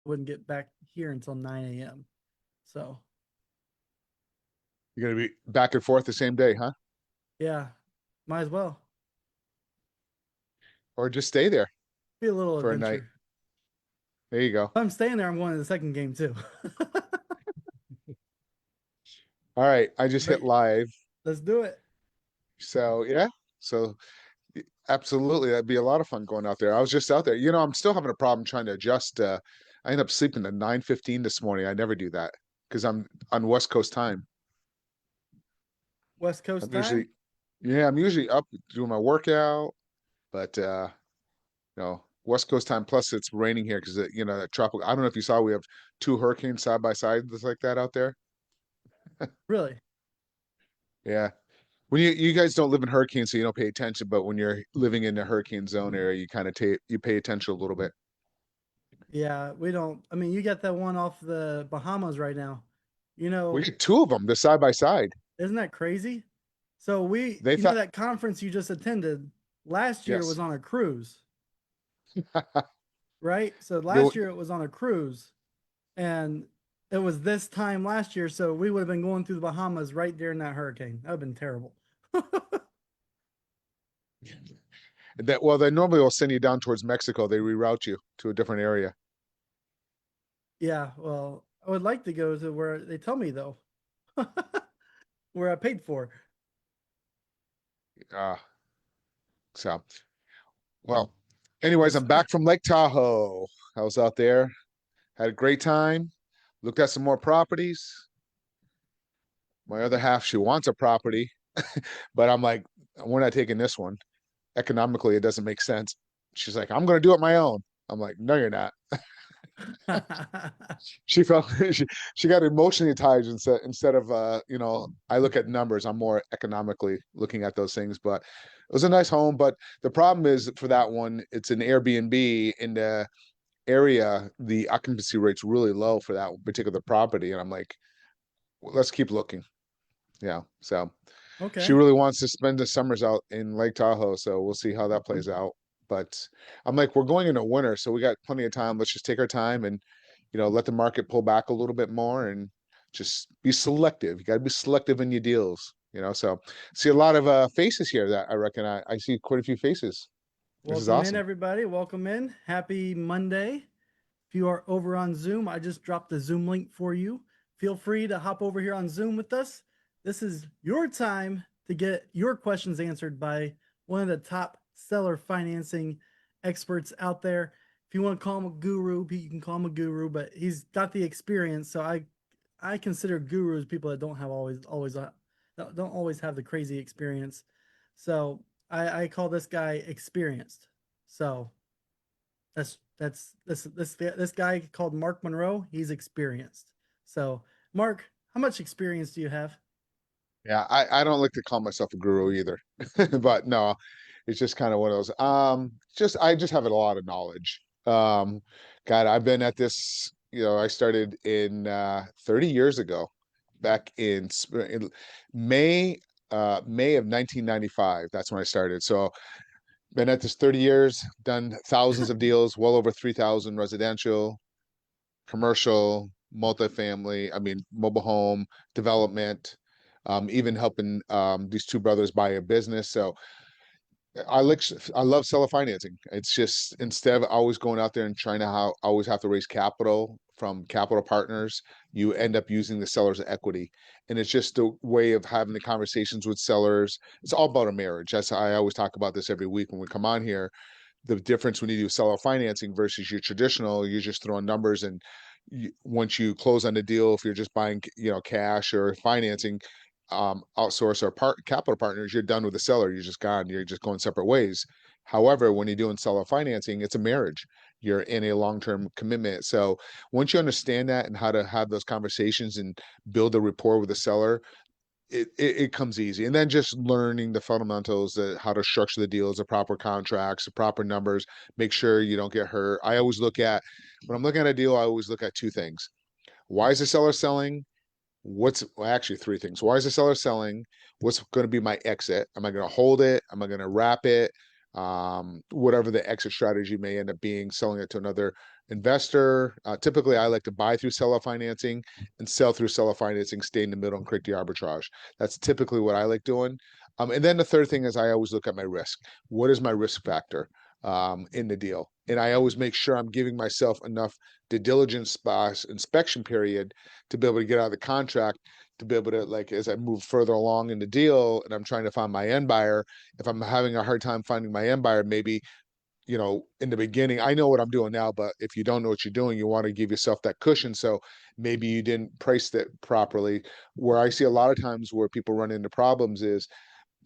Wouldn't get back here until 9 a.m. So You're gonna be back and forth the same day, huh? yeah, might as well Or just stay there be a little for a night. adventure. There you go. If I'm staying there, I'm going to the second game too. All right, I just But hit live. let's do it. So yeah, so absolutely, that'd be a lot of fun going out there. I was just out there. I'm still having a problem trying to adjust. I ended up sleeping at 9:15 this morning. I never do that because I'm on West Coast time. West Coast I'm time. usually, yeah, I'm usually up doing my workout, but West Coast time. Plus, it's raining here because that tropical. I don't know if you saw, we have two hurricanes side by side that's like that out there. Really? Yeah. When you guys don't live in hurricanes, so you don't pay attention, but when you're living in the hurricane zone area, you kind of take you pay attention a little bit. Yeah, we don't. I mean, you got that one off the Bahamas right now. You We know, get two of them, they're side by side. isn't that crazy? So They thought, that conference you just attended last year was yes. on a cruise, right? So You last year it was on a cruise, and it was this time last year. So we would have been going through the Bahamas right during that hurricane. That would have been terrible. that well, they normally will send you down towards Mexico. They reroute you to a different area. Yeah, well, I would like to go to where they tell me though, where I paid for. Uh, so well, anyways, Yes, I'm sir. back from Lake Tahoe. I was out there, had a great time, looked at some more properties. My other half, she wants a property, but I'm like, we're not taking this one. Economically, it doesn't make sense. She's like, I'm going to do it my own. I'm like, no, you're not. She felt she got emotionally tied instead of I look at numbers. I'm more economically looking at those things. But it was a nice home. But the problem is for that one, it's an Airbnb in the area. The occupancy rate's really low for that particular property, and I'm like, well, let's keep looking. Yeah. So she Okay. really wants to spend the summers out in Lake Tahoe, so we'll see how that plays out. But I'm like, we're going into winter, so we got plenty of time. Let's just take our time and, let the market pull back a little bit more and just be selective. You got to be selective in your deals, So see a lot of faces here that I reckon I see quite a few faces. This is Welcome in, awesome. everybody. Welcome in. Happy Monday. If you are over on Zoom, I just dropped the Zoom link for you. Feel free to hop over here on Zoom with us. This is your time to get your questions answered by one of the top seller financing experts out there. If you want to call him a guru, you can call him a guru, but he's got the experience. So I consider gurus people that don't have always don't always have the crazy experience. So I call this guy experienced. So this guy called Mark Monroe. He's experienced. So, Mark, how much experience do you have? Yeah, I don't like to call myself a guru either, but no, it's just kind of one of those. Just I just have a lot of knowledge. God, I've been at this. I started in 30 years ago, back in May, May of 1995. That's when I started. So been at this 30 years, done thousands of deals, well over 3,000 residential, commercial, multifamily, I mean, mobile home development, even helping these two brothers buy a business. So I like I love seller financing. It's just instead of always going out there and trying to always have to raise capital from capital partners, you end up using the seller's equity. And it's just a way of having the conversations with sellers. It's all about a marriage. That's I always talk about this every week when we come on here. The difference when you do seller financing versus your traditional, you're just throwing numbers and once you close on the deal, if you're just buying, cash or financing, outsource or capital partners, you're done with the seller. You're just gone. You're just going separate ways. However, when you're doing seller financing, it's a marriage. You're in a long-term commitment. So once you understand that and how to have those conversations and build a rapport with the seller, it comes easy. And then just learning the fundamentals, how to structure the deals, the proper contracts, the proper numbers, make sure you don't get hurt. I always look at when I'm looking at a deal, I always look at two things. Why is the seller selling? Well, actually three things. Why is the seller selling? What's going to be my exit? Am I going to hold it? Am I going to wrap it? Whatever the exit strategy may end up being, selling it to another investor. Typically, I like to buy through seller financing and sell through seller financing, stay in the middle and create the arbitrage. That's typically what I like doing. And then the third thing is I always look at my risk. What is my risk factor in the deal? And I always make sure I'm giving myself enough due diligence inspection period to be able to get out of the contract, to be able to, like, as I move further along in the deal and I'm trying to find my end buyer, if I'm having a hard time finding my end buyer, maybe, in the beginning, I know what I'm doing now, but if you don't know what you're doing, you want to give yourself that cushion. So maybe you didn't price it properly. Where I see a lot of times where people run into problems is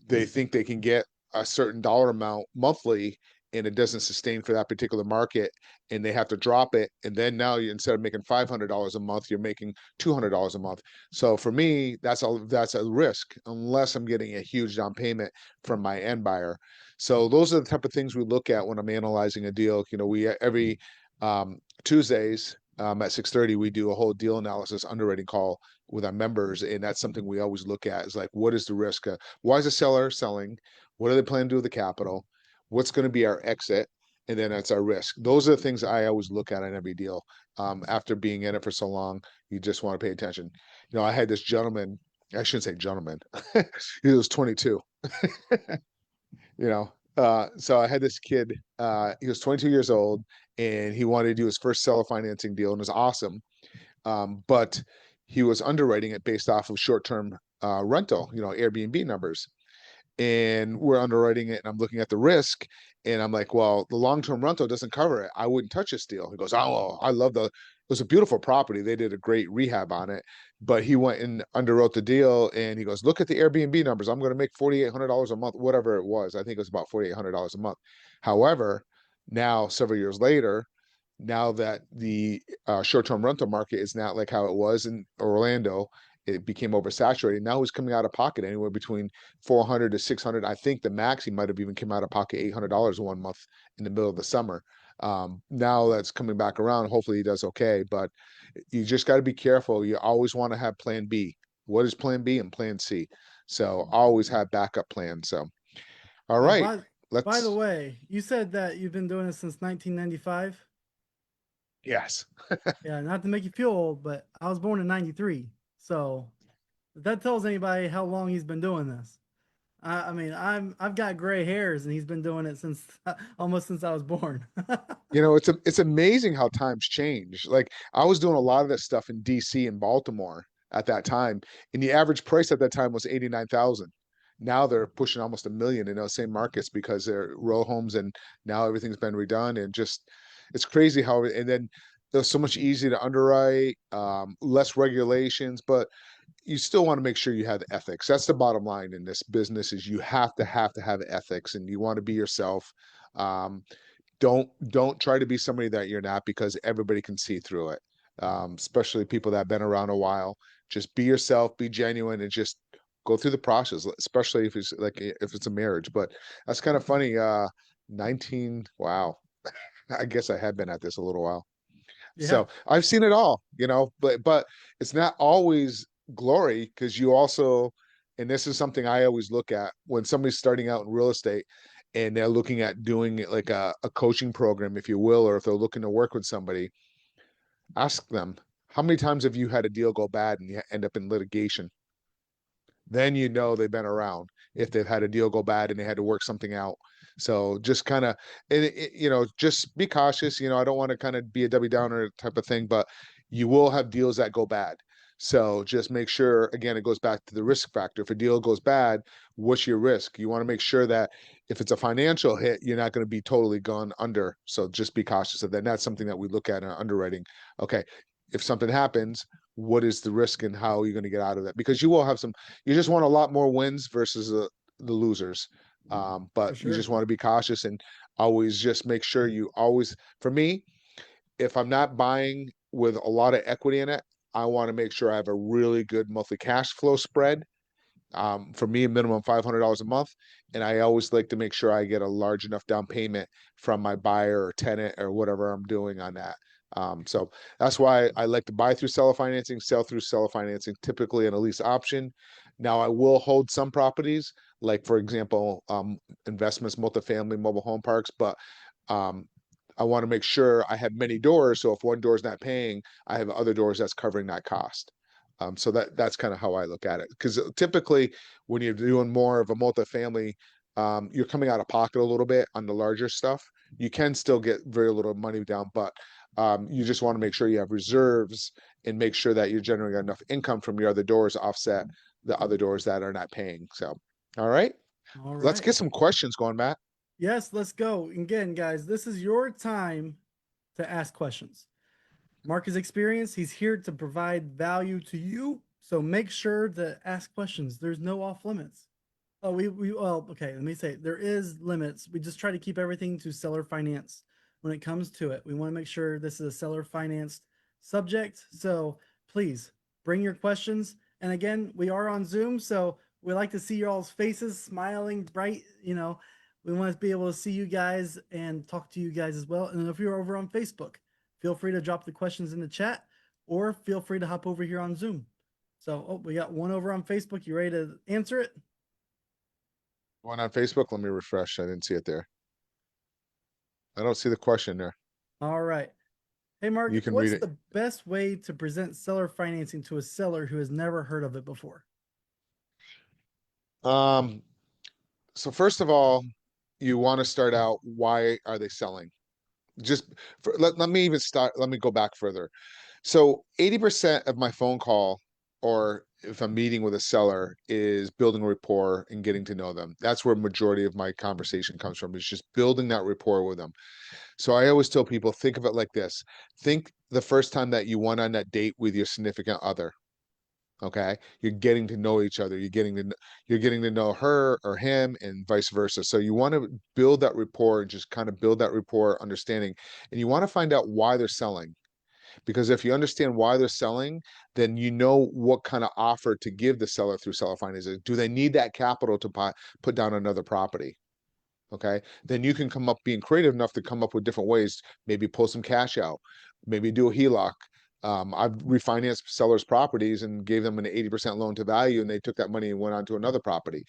they think they can get a certain dollar amount monthly and it doesn't sustain for that particular market and they have to drop it. And then now you, instead of making $500 a month, you're making $200 a month. So for me, that's a risk unless I'm getting a huge down payment from my end buyer. So those are the type of things we look at when I'm analyzing a deal. We every Tuesdays at 6:30 we do a whole deal analysis underwriting call with our members, and that's something we always look at is like, what is the risk? Why is the seller selling? What do they plan to do with the capital? What's going to be our exit? And then that's our risk. Those are the things I always look at in every deal. After being in it for so long, you just want to pay attention. I had this gentleman, I shouldn't say gentleman, he was 22, so I had this kid, he was 22 years old and he wanted to do his first seller financing deal and it was awesome. But he was underwriting it based off of short-term rental, Airbnb numbers. And we're underwriting it and I'm looking at the risk and I'm like, well, the long-term rental doesn't cover it. I wouldn't touch this deal. He goes, oh, well, it was a beautiful property. They did a great rehab on it, but he went and underwrote the deal and he goes, look at the Airbnb numbers. I'm going to make $4,800 a month, whatever it was. I think it was about $4,800 a month. However, now several years later, now that the short-term rental market is not like how it was in Orlando, it became oversaturated. Now he's coming out of pocket anywhere between 400 to 600. I think the max he might have even come out of pocket $800 one month in the middle of the summer. Now that's coming back around. Hopefully he does okay, but you just got to be careful. You always want to have plan B. What is plan B and plan C? So always have backup plans. So, all Uh, right, by by the let's, way, you said that you've been doing this since 1995. yes. Yeah, not to make you feel old, but I was born in '93. So if that tells anybody how long he's been doing this. I mean, I've got gray hairs, and he's been doing it since almost since I was born. It's amazing how times change. Like I was doing a lot of that stuff in DC and Baltimore at that time, and the average price at that time was 89,000. Now they're pushing almost a million in those same markets because they're row homes, and now everything's been redone, and just it's crazy how. And then there's so much easier to underwrite, less regulations, but you still want to make sure you have ethics. That's the bottom line in this business: is you have to have ethics, and you want to be yourself. Um, don't try to be somebody that you're not because everybody can see through it. Especially people that have been around a while. Just be yourself, be genuine, and just go through the process, especially if it's a marriage. But that's kind of funny. 19, wow. I guess I had been at this a little while. Yeah, So I've seen it all, but it's not always glory because you also, and this is something I always look at when somebody's starting out in real estate and they're looking at doing it like a coaching program, if you will, or if they're looking to work with somebody, ask them, how many times have you had a deal go bad and you end up in litigation? Then they've been around if they've had a deal go bad and they had to work something out. So just kind of, just be cautious. I don't want to kind of be a Debbie Downer type of thing, but you will have deals that go bad. So just make sure, again, it goes back to the risk factor. If a deal goes bad, what's your risk? You want to make sure that if it's a financial hit, you're not going to be totally gone under. So just be cautious of that. And that's something that we look at in underwriting. Okay, if something happens, what is the risk and how are you going to get out of that? Because you will have you just want a lot more wins versus the losers. for But you just sure. want to be cautious and always just make sure for me, if I'm not buying with a lot of equity in it, I want to make sure I have a really good monthly cash flow spread. For me, a minimum $500 a month. And I always like to make sure I get a large enough down payment from my buyer or tenant or whatever I'm doing on that. So that's why I like to buy through seller financing, sell through seller financing, typically in a lease option. Now I will hold some properties, like for example, investments, multifamily, mobile home parks, but um, I want to make sure I have many doors. So if one door is not paying, I have other doors that's covering that cost. So that's kind of how I look at it. Because typically, when you're doing more of a multifamily, you're coming out of pocket a little bit on the larger stuff. You can still get very little money down, but you just want to make sure you have reserves and make sure that you're generating enough income from your other doors to offset the other doors that are not paying. So, all right, All let's right. get some questions going, Matt. Yes, let's go. Again, guys, this is your time to ask questions. Mark is experienced. He's here to provide value to you. So make sure to ask questions. There's no off limits. Oh, well, okay, let me say there is limits. We just try to keep everything to seller finance when it comes to it. We want to make sure this is a seller financed subject. So please bring your questions. And again, we are on Zoom, so we like to see your all's faces smiling bright. We want to be able to see you guys and talk to you guys as well. And if you're over on Facebook, feel free to drop the questions in the chat or feel free to hop over here on Zoom. So, we got one over on Facebook. You ready to answer it? One on Facebook. Let me refresh. I didn't see it there. I don't see the question there. All right. Hey, Mark, You can read what's it. the best way to present seller financing to a seller who has never heard of it before? Um, so first of all, you want to start out, why are they selling? Let me even start. Let me go back further. So 80% of my phone call, or if I'm meeting with a seller, is building rapport and getting to know them. That's where majority of my conversation comes from, is just building that rapport with them. So I always tell people, think of it like this. Think the first time that you went on that date with your significant other. Okay, you're getting to know each other. You're getting to know her or him, and vice versa. So you want to build that rapport and just kind of build that rapport understanding, and you want to find out why they're selling. Because if you understand why they're selling, then you know what kind of offer to give the seller through seller financing. Do they need that capital to put down another property? Okay, then you can come up being creative enough to come up with different ways. Maybe pull some cash out, maybe do a HELOC. I've refinanced sellers' properties and gave them an 80% loan to value, and they took that money and went on to another property.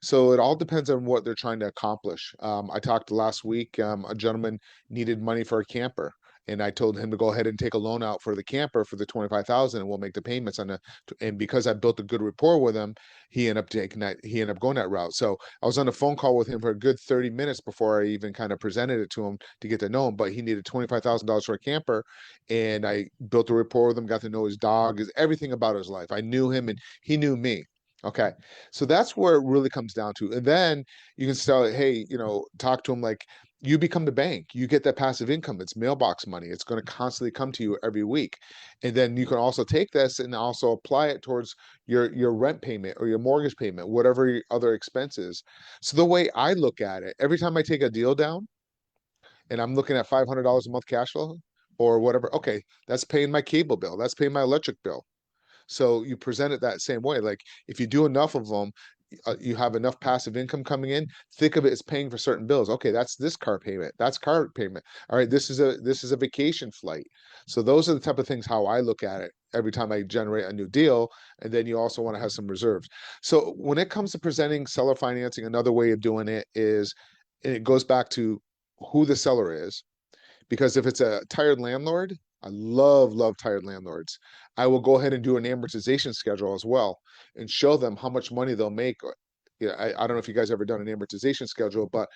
So it all depends on what they're trying to accomplish. I talked last week, a gentleman needed money for a camper. And I told him to go ahead and take a loan out for the camper for the 25,000, and we'll make the payments on the. And because I built a good rapport with him, he ended up taking that. He ended up going that route. So I was on a phone call with him for a good 30 minutes before I even kind of presented it to him to get to know him. But he needed $25,000 for a camper, and I built a rapport with him, got to know his dog, his everything about his life. I knew him, and he knew me. Okay, so that's where it really comes down to. And then you can start, hey, talk to him like you become the bank. You get that passive income. It's mailbox money. It's going to constantly come to you every week. And then you can also take this and also apply it towards your rent payment or your mortgage payment, whatever your other expenses. So the way I look at it, every time I take a deal down and I'm looking at $500 a month cash flow or whatever, okay, that's paying my cable bill. That's paying my electric bill. So you present it that same way. Like if you do enough of them, you have enough passive income coming in. Think of it as paying for certain bills. Okay, that's this car payment. That's car payment. All right, this is a vacation flight. So those are the type of things how I look at it every time I generate a new deal. And then you also want to have some reserves. So when it comes to presenting seller financing, another way of doing it is, and it goes back to who the seller is, because if it's a tired landlord, I love tired landlords. I will go ahead and do an amortization schedule as well and show them how much money they'll make. Yeah, I don't know if you guys ever done an amortization schedule, but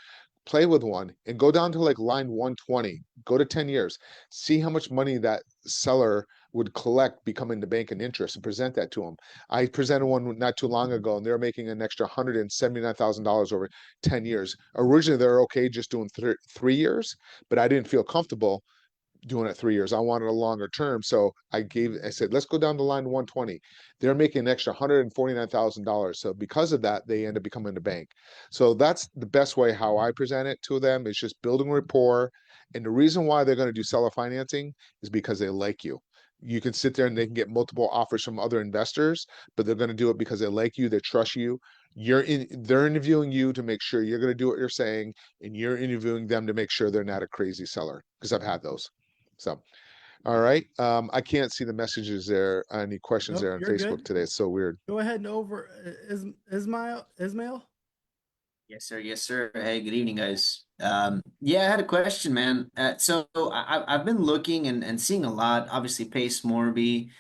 play with one and go down to like line 120, go to 10 years, see how much money that seller would collect becoming the bank and interest, and present that to them. I presented one not too long ago, and they're making an extra $179,000 over 10 years. Originally, they're okay just doing 3 years, but I didn't feel comfortable doing it 3 years. I wanted a longer term. So I said, let's go down the line to 120. They're making an extra $149,000. So because of that, they end up becoming a bank. So that's the best way how I present it to them, is just building rapport. And the reason why they're going to do seller financing is because they like you. You can sit there and they can get multiple offers from other investors, but they're going to do it because they like you, they trust you. They're interviewing you to make sure you're going to do what you're saying, and you're interviewing them to make sure they're not a crazy seller, because I've had those. So, all right. I can't see the messages there. Any questions Nope, there on you're Facebook good. today? It's so weird. Go ahead and over Ismail. Yes, sir. Yes, sir. Hey, good evening, guys. Yeah, I had a question, man. I've been looking and seeing a lot. Obviously, Pace Morby,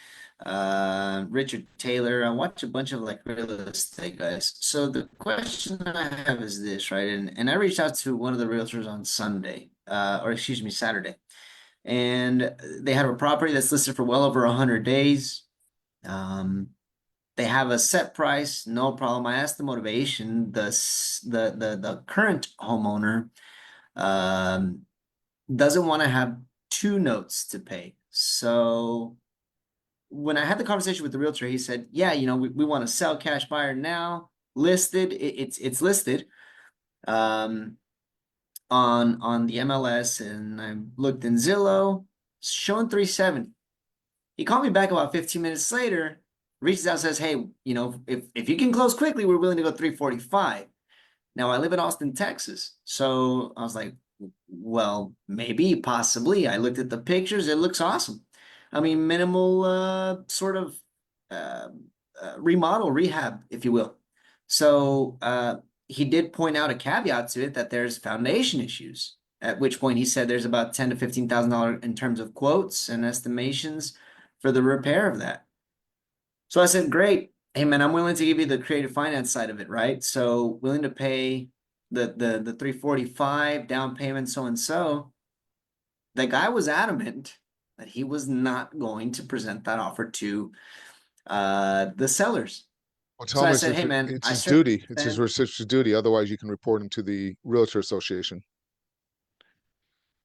Richard Taylor. I watch a bunch of like real estate guys. So the question I have is this, right? And I reached out to one of the realtors on Sunday, or excuse me, Saturday, and they have a property that's listed for well over 100 days. Um, they have a set price, no problem. I asked the motivation. The current homeowner um, doesn't want to have two notes to pay. So when I had the conversation with the realtor, he said, "Yeah, we want to sell cash buyer now, listed. It's listed um, on the MLS, and I looked in Zillow, showing 370." He called me back about 15 minutes later, reaches out, says, "Hey, if you can close quickly, we're willing to go 345." Now I live in Austin, Texas. So I was like, well, maybe, possibly. I looked at the pictures. It looks awesome. I mean, minimal sort of uh, remodel, rehab, if you will. So he did point out a caveat to it that there's foundation issues. At which point he said there's about ten to $15,000 in terms of quotes and estimations for the repair of that. So I said, great. Hey man, I'm willing to give you the creative finance side of it, right? So willing to pay the 345 down payment, so and so. The guy was adamant that he was not going to present that offer to the sellers. Well, tell So him I it's said, hey man, it's I his certainly duty. It's his understand. reciprocal duty. Otherwise, you can report him to the realtor association.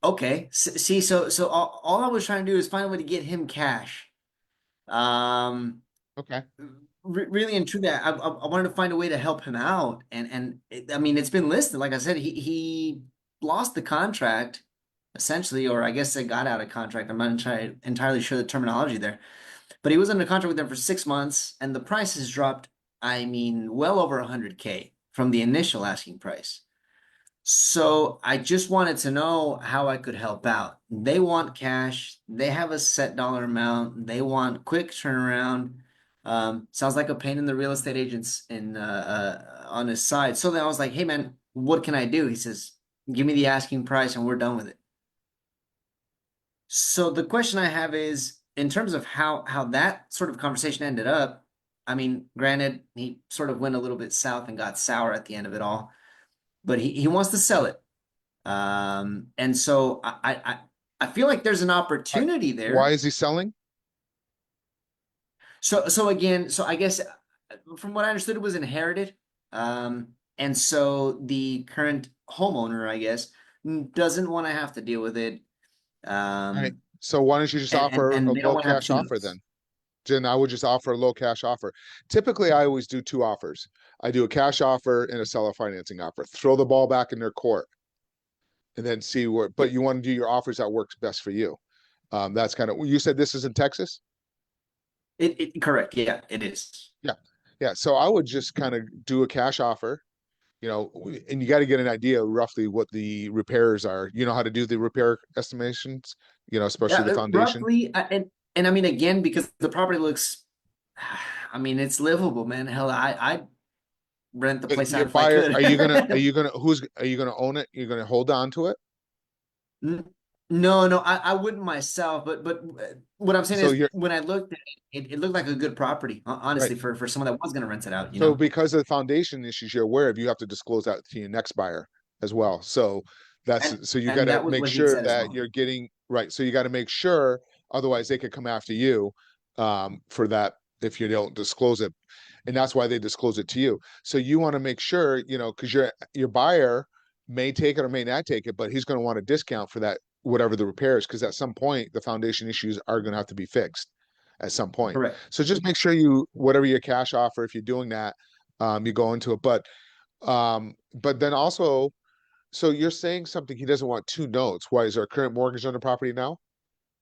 Okay. See, so all I was trying to do is find a way to get him cash. Um, Okay. really and truly, I wanted to find a way to help him out, I mean, it's been listed. Like I said, he lost the contract essentially, or I guess they got out of contract. I'm not entirely sure the terminology there, but he was under contract with them for 6 months, and the price has dropped. I mean, well over 100K from the initial asking price. So I just wanted to know how I could help out. They want cash. They have a set dollar amount. They want quick turnaround. Sounds like a pain in the real estate agents in on his side. So then I was like, "Hey man, what can I do?" He says, "Give me the asking price and we're done with it." So the question I have is, in terms of how that sort of conversation ended up. I mean, granted, he sort of went a little bit south and got sour at the end of it all, but he wants to sell it. And so I feel like there's an I, opportunity why there. is he selling? So again, so I guess from what I understood, it was inherited. And so the current homeowner, I guess, doesn't want to have to deal with it. All right. Um, So why don't you just and offer a and they don't low want to have cash two offer notes. then? Then I would just offer a low cash offer. Typically, I always do two offers. I do a cash offer and a seller financing offer. Throw the ball back in their court and then see what. But Yep. you want to do your offers that works best for you. That's kind of. You said this is in Texas. It correct. Yeah, it is. Yeah, yeah. So I would just kind of do a cash offer. And you got to get an idea roughly what the repairs are. You know how to do the repair estimations. Yeah, Especially the foundation. roughly. And I mean, again, because the property looks, I mean, it's livable, man. Hell, I rent the But place your out if I buyer, could. are you gonna own it? You're gonna hold on to it? No, no, I wouldn't myself, but what I'm saying So is you're when I looked at it, it looked like a good property, right. honestly, for someone that was going to rent it out, So because of the foundation issues you're aware of, you have to disclose that to your next buyer as well. So and that's so you got and to that was make what he had sure said as that well. you're getting right. So you got to make sure, otherwise they could come after you for that if you don't disclose it, and that's why they disclose it to you. So you want to make sure, because your buyer may take it or may not take it, but he's going to want a discount for that whatever the repairs, because at some point the foundation issues are going to have to be fixed at some point. Correct. So just make sure you whatever your cash offer, if you're doing that, you go into it. But then also, so you're saying something he doesn't want two notes. Why is there a current mortgage on the property now?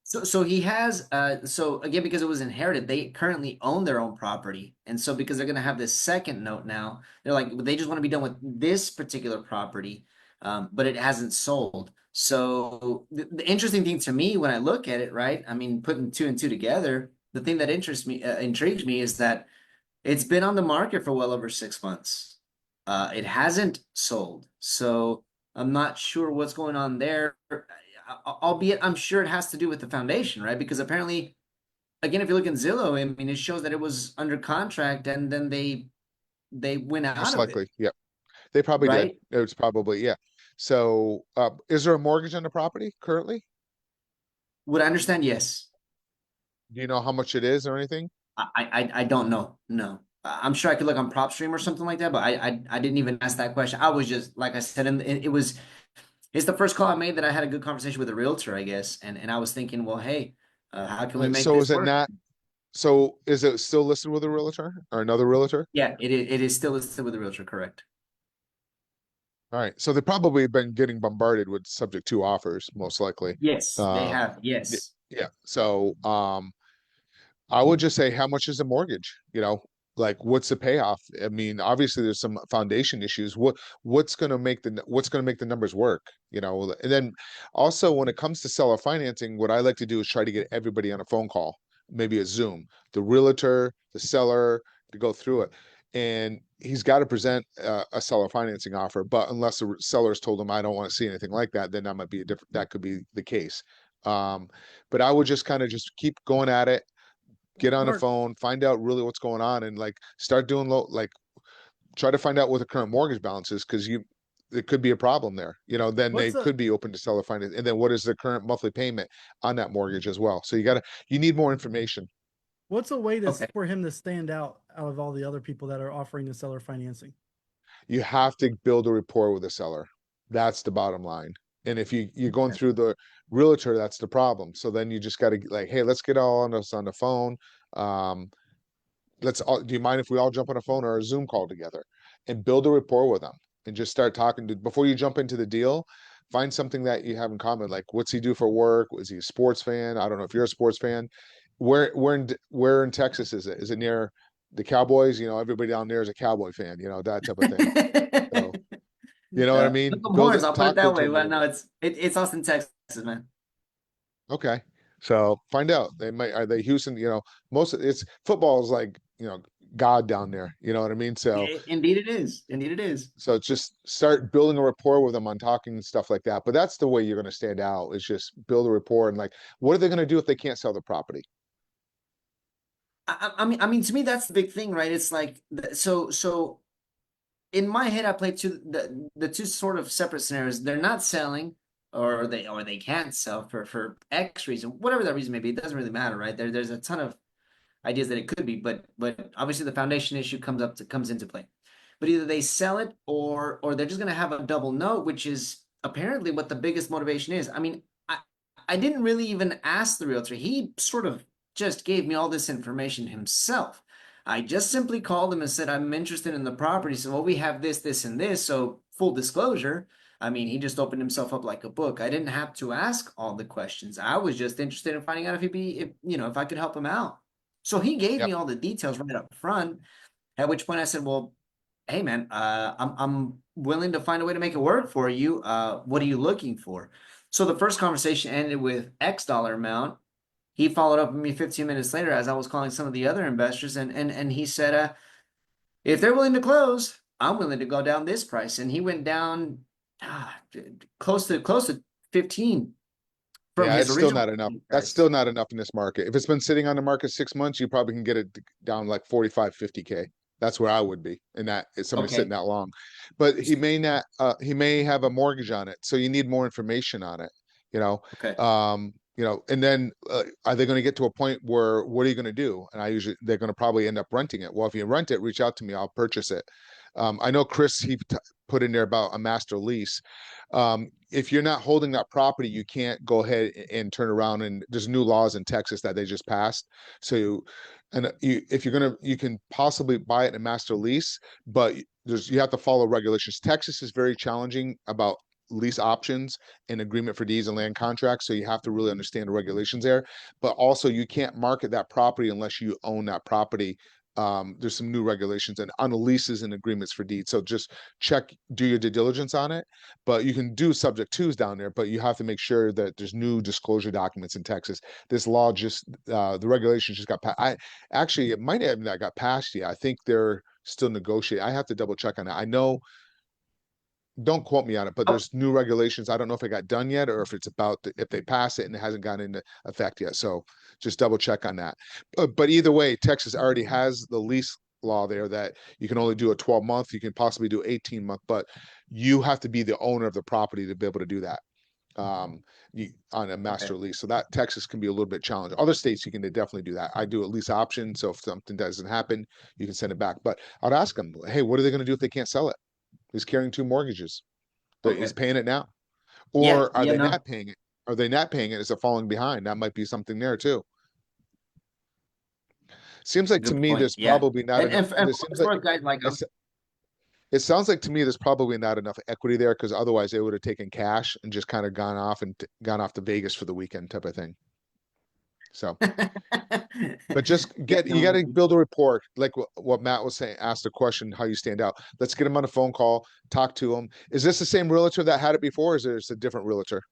So he has so again because it was inherited, they currently own their own property. And so because they're gonna have this second note now, they're like they just want to be done with this particular property, but it hasn't sold. So the interesting thing to me when I look at it, right? I mean, putting two and two together, the thing that intrigues me is that it's been on the market for well over 6 months. It hasn't sold. So I'm not sure what's going on there. Albeit, I'm sure it has to do with the foundation, right? Because apparently, again, if you look in Zillow, I mean, it shows that it was under contract, and then they went out Most of it, likely. Yeah. They probably did. right? It was probably, yeah. So, is there a mortgage on the property currently? Would I understand? Yes. Do you know how much it is or anything? I don't know. No. I'm sure I could look on PropStream or something like that, but I didn't even ask that question. I was just like I said, and it was it's the first call I made that I had a good conversation with a realtor, I guess, and I was thinking, well, hey, how can we make So this is it work? not, so is it still listed with a realtor or another realtor? Yeah, it is still listed with a realtor, correct? All right. So they've probably been getting bombarded with subject to offers, most likely. Yes, they Um, have. y- Yes. yeah. So, I would just say, how much is the mortgage? Like what's the payoff? I mean, obviously there's some foundation issues. What's gonna make the numbers work? And then also when it comes to seller financing, what I like to do is try to get everybody on a phone call, maybe a Zoom, the realtor, the seller, to go through it. And he's got to present a seller financing offer, but unless the seller's told him I don't want to see anything like that, then that could be the case. Um, but I would just kind of just keep going at it, get on the Mark, phone, find out really what's going on, and like start doing try to find out what the current mortgage balance is, because it could be a problem there. Then they what's a could be open to seller finance, and then what is the current monthly payment on that mortgage as well. So you need more information. what's a way to Okay. for him to stand out of all the other people that are offering the seller financing? You have to build a rapport with the seller. That's the bottom line. And if you're going Okay. through the realtor, that's the problem. So then you just got to like, hey, let's get all on us on the phone. Um, do you mind if we all jump on a phone or a Zoom call together and build a rapport with them and just start talking to before you jump into the deal? Find something that you have in common, like what's he do for work? Was he a sports fan? I don't know if you're a sports fan. Where in Texas is it? Is it near the Cowboys? Everybody down there is a Cowboy fan, that type of thing. So you know what I Look mean? them horns, I'll put it Talk that to way. them a Well, little no, bit. it's Austin, Texas, man. Okay. So find out. Are they Houston? It's football is like, God down there. You know what I mean? So Indeed it is. Indeed it is. So just start building a rapport with them on talking and stuff like that. But that's the way you're going to stand out, is just build a rapport. And like, what are they going to do if they can't sell the property? I mean, to me, that's the big thing, right? It's like, so in my head, I play the two sort of separate scenarios. They're not selling, or they can't sell for X reason, whatever that reason may be. It doesn't really matter, right? There's a ton of ideas that it could be, but obviously the foundation issue comes into play. But either they sell it, or they're just gonna have a double note, which is apparently what the biggest motivation is. I mean, I didn't really even ask the realtor. He sort of just gave me all this information himself. I just simply called him and said, I'm interested in the property. So, well, we have this, this, and this. So, full disclosure, I mean, he just opened himself up like a book. I didn't have to ask all the questions. I was just interested in finding out if I could help him out. So he gave Yep. me all the details right up front. At which point I said, "Well, hey man, I'm willing to find a way to make it work for you. What are you looking for?" So the first conversation ended with X dollar amount. He followed up with me 15 minutes later as I was calling some of the other investors, and he said, if they're willing to close, I'm willing to go down this price. And he went down ah, close to 15 from Yeah, his it's still original not enough. That's price. still not enough in this market. If it's been sitting on the market 6 months, you probably can get it down like 45, 50K. That's where I would be. And that is somebody sitting Okay. that long. But he may not, he may have a mortgage on it. So you need more information on it, you know. Okay. And then are they going to get to a point where what are you going to do? And they're going to probably end up renting it. Well, if you rent it, reach out to me, I'll purchase it. I know Chris, put in there about a master lease. If you're not holding that property, you can't go ahead and turn around, and there's new laws in Texas that they just passed. So, if you're gonna, you can possibly buy it in a master lease, but you have to follow regulations. Texas is very challenging about lease options and agreement for deeds and land contracts. So you have to really understand the regulations there. But also, you can't market that property unless you own that property. There's some new regulations and on the leases and agreements for deeds. So just do your due diligence on it. But you can do subject twos down there, but you have to make sure that there's new disclosure documents in Texas. This law the regulations just got passed. It might have not got passed yet. I think they're still negotiating. I have to double check on that. I know don't quote me on it, but Oh, there's new regulations. I don't know if it got done yet or if it's about if they pass it and it hasn't gone into effect yet. So just double check on that. But either way, Texas already has the lease law there that you can only do a 12-month, you can possibly do 18-month, but you have to be the owner of the property to be able to do that on a master okay. lease. So that Texas can be a little bit challenging. Other states you can definitely do that. I do a lease option, so if something doesn't happen, you can send it back. But I'd ask them, hey, what are they going to do if they can't sell it? He's carrying 2 mortgages. He's Okay. paying it now. Yeah, Or are yeah, they no. not paying it? Are they not paying it? Is it falling behind? That might be something there too. Seems like to Good me point. there's Yeah. probably not And enough. and, and There for what seems it's like worth, guys, like it's, it sounds like to me there's probably not enough equity there because otherwise they would have taken cash and just kind of gone off and gone off to Vegas for the weekend type of thing. So, but just Yeah, you got no. to build a rapport. Like what Matt was saying, ask the question, how you stand out. Let's get him on a phone call, talk to him. Is this the same realtor that had it before? Or is there a different realtor?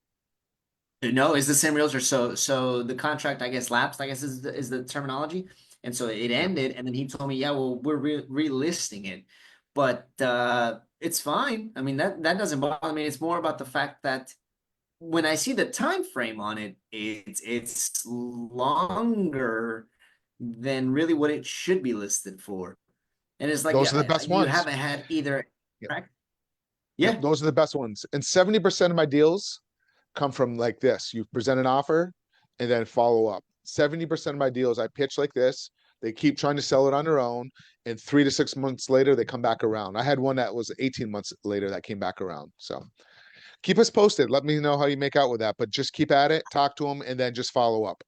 No, it's the same realtor. So the contract, I guess, lapsed, I guess is the terminology. And so it Yeah. ended, and then he told me, yeah, well, we're relisting it. But it's fine. I mean, that doesn't bother me. It's more about the fact that when I see the time frame on it, it's longer than really what it should be listed for. And it's like, Those are the yeah, best you ones. haven't had either. Yep. Correct? Yep. Yeah. Those are the best ones. And 70% of my deals come from like this. You present an offer and then follow up. 70% of my deals I pitch like this. They keep trying to sell it on their own. And 3 to 6 months later, they come back around. I had one that was 18 months later that came back around. So keep us posted. Let me know how you make out with that. But just keep at it, talk to them, and then just follow up.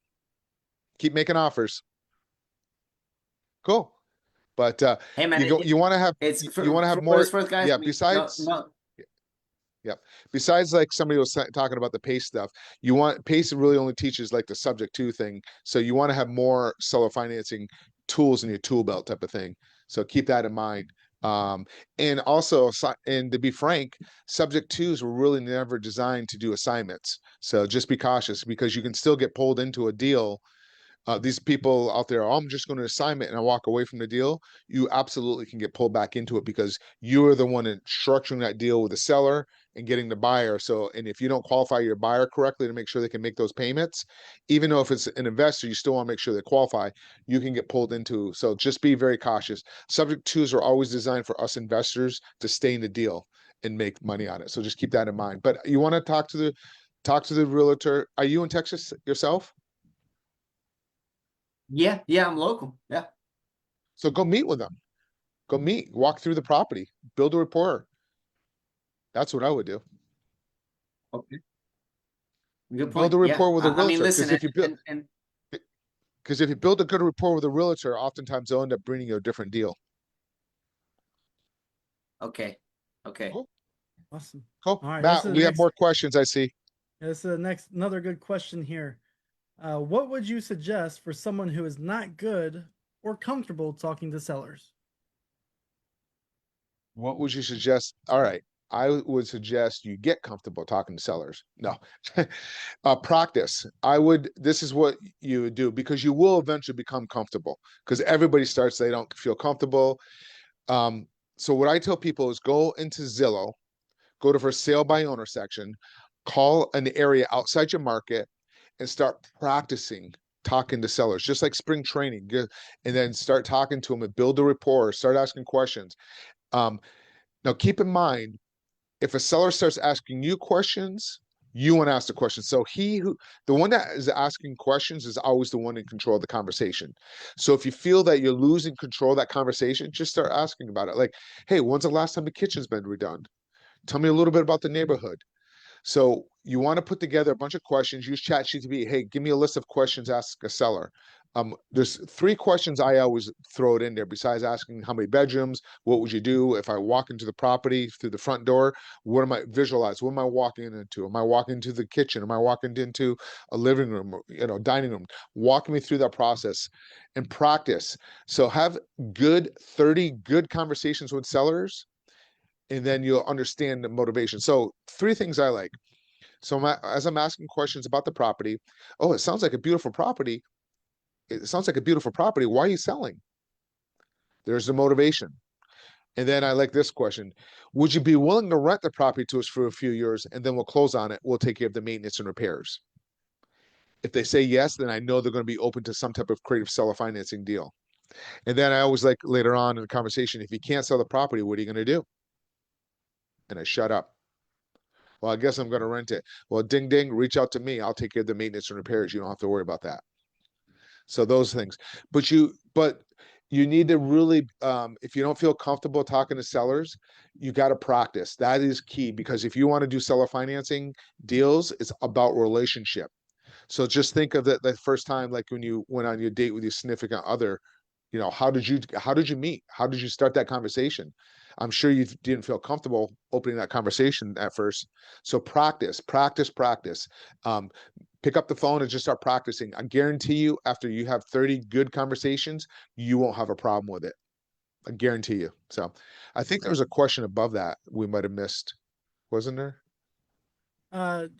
Keep making offers. Cool. But Hey, man, you want to have it's you want to have for what more. it's worth, guys. Yeah. I mean, no, Besides. no. Yep. Besides, like somebody was talking about the pace stuff, you want pace really only teaches like the subject to thing. So you want to have more seller financing tools in your tool belt type of thing. So keep that in mind. Um, and also, and to be frank, subject twos were really never designed to do assignments. So just be cautious because you can still get pulled into a deal these people out there, oh, I'm just going to assignment and I walk away from the deal. You absolutely can get pulled back into it because you are the one in structuring that deal with the seller and getting the buyer. So, and if you don't qualify your buyer correctly to make sure they can make those payments, even though if it's an investor, you still want to make sure they qualify, you can get pulled into. So just be very cautious. Subject twos are always designed for us investors to stay in the deal and make money on it. So just keep that in mind. But you want to talk to the realtor. Are you in Texas yourself? Yeah, yeah, I'm local. Yeah. So go meet with them. Go meet, walk through the property, build a rapport. That's what I would do. Okay. Good Build point. a Yeah. rapport with a I mean, realtor listen, because if you build and because if you build a good rapport with a realtor, oftentimes they'll end up bringing you a different deal. okay. Okay. Cool. Awesome. Cool. All right, this is Matt, the we have next. more questions, I see. This is the next. Another good question here. What would you suggest for someone who is not good or comfortable talking to sellers? What would you suggest? All right. I would suggest you get comfortable talking to sellers. No, practice. This is what you would do because you will eventually become comfortable because everybody starts, they don't feel comfortable. So what I tell people is go into Zillow, go to for sale by owner section, call an area outside your market and start practicing talking to sellers, just like spring training, and then start talking to them and build a rapport, start asking questions. Um, Now keep in mind, if a seller starts asking you questions, you want to ask the questions. So the one that is asking questions is always the one in control of the conversation. So if you feel that you're losing control of that conversation, just start asking about it. Like, hey, when's the last time the kitchen's been redone? Tell me a little bit about the neighborhood. So you want to put together a bunch of questions, use ChatGPT. Hey, give me a list of questions, ask a seller. There's 3 questions I always throw it in there besides asking how many bedrooms, what would you do if I walk into the property through the front door? What am I visualize? What am I walking into? Am I walking into the kitchen? Am I walking into a living room, dining room? Walk me through that process and practice. So have 30 good conversations with sellers and then you'll understand the motivation. So 3 things I like. So as I'm asking questions about the property, oh, it sounds like a beautiful property. It sounds like a beautiful property. Why are you selling? There's the motivation. And then I like this question. Would you be willing to rent the property to us for a few years and then we'll close on it? We'll take care of the maintenance and repairs. If they say yes, then I know they're going to be open to some type of creative seller financing deal. And then I always like later on in the conversation, if you can't sell the property, what are you going to do? And I shut up. Well, I guess I'm going to rent it. Well, ding, ding, reach out to me. I'll take care of the maintenance and repairs. You don't have to worry about that. So those things, but you need to really, if you don't feel comfortable talking to sellers, you got to practice. That is key, because if you want to do seller financing deals, it's about relationship. So just think of the first time, like when you went on your date with your significant other, how did you meet? How did you start that conversation? I'm sure you didn't feel comfortable opening that conversation at first. So practice, practice, practice. Pick up the phone and just start practicing. I guarantee you, after you have 30 good conversations, you won't have a problem with it. I guarantee you. So I think there was a question above that we might have missed, wasn't there?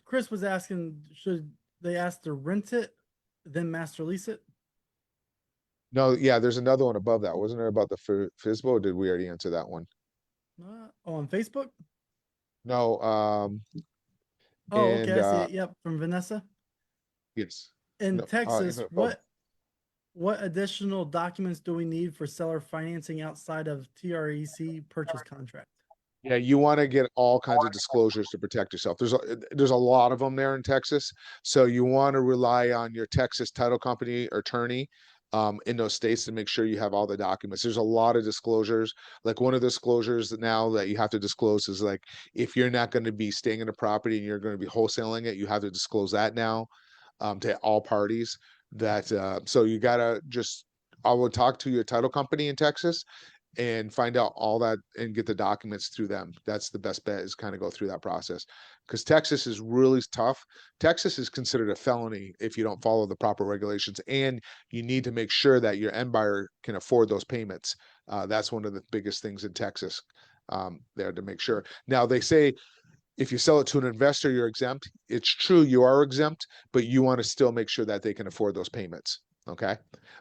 Chris was asking, should they ask to rent it, then master lease it? No, yeah, there's another one above that. Wasn't there about the FISBO, or did we already answer that one? On Facebook? No, Oh, okay, and I see it. Yep, from Vanessa. yes. In No, Texas, what additional documents do we need for seller financing outside of TREC purchase contract? yeah, you want to get all kinds of disclosures to protect yourself. There's a lot of them there in Texas. So you want to rely on your Texas title company or attorney in those states to make sure you have all the documents. There's a lot of disclosures. Like one of the disclosures now that you have to disclose is like if you're not going to be staying in the property and you're going to be wholesaling it, you have to disclose that now to all parties. So you gotta just I would talk to your title company in Texas and find out all that and get the documents through them. That's the best bet, is kind of go through that process, because Texas is really tough. Texas is considered a felony if you don't follow the proper regulations, and you need to make sure that your end buyer can afford those payments. That's one of the biggest things in Texas there, to make sure. Now they say if you sell it to an investor, you're exempt. It's true, you are exempt, but you want to still make sure that they can afford those payments. Okay.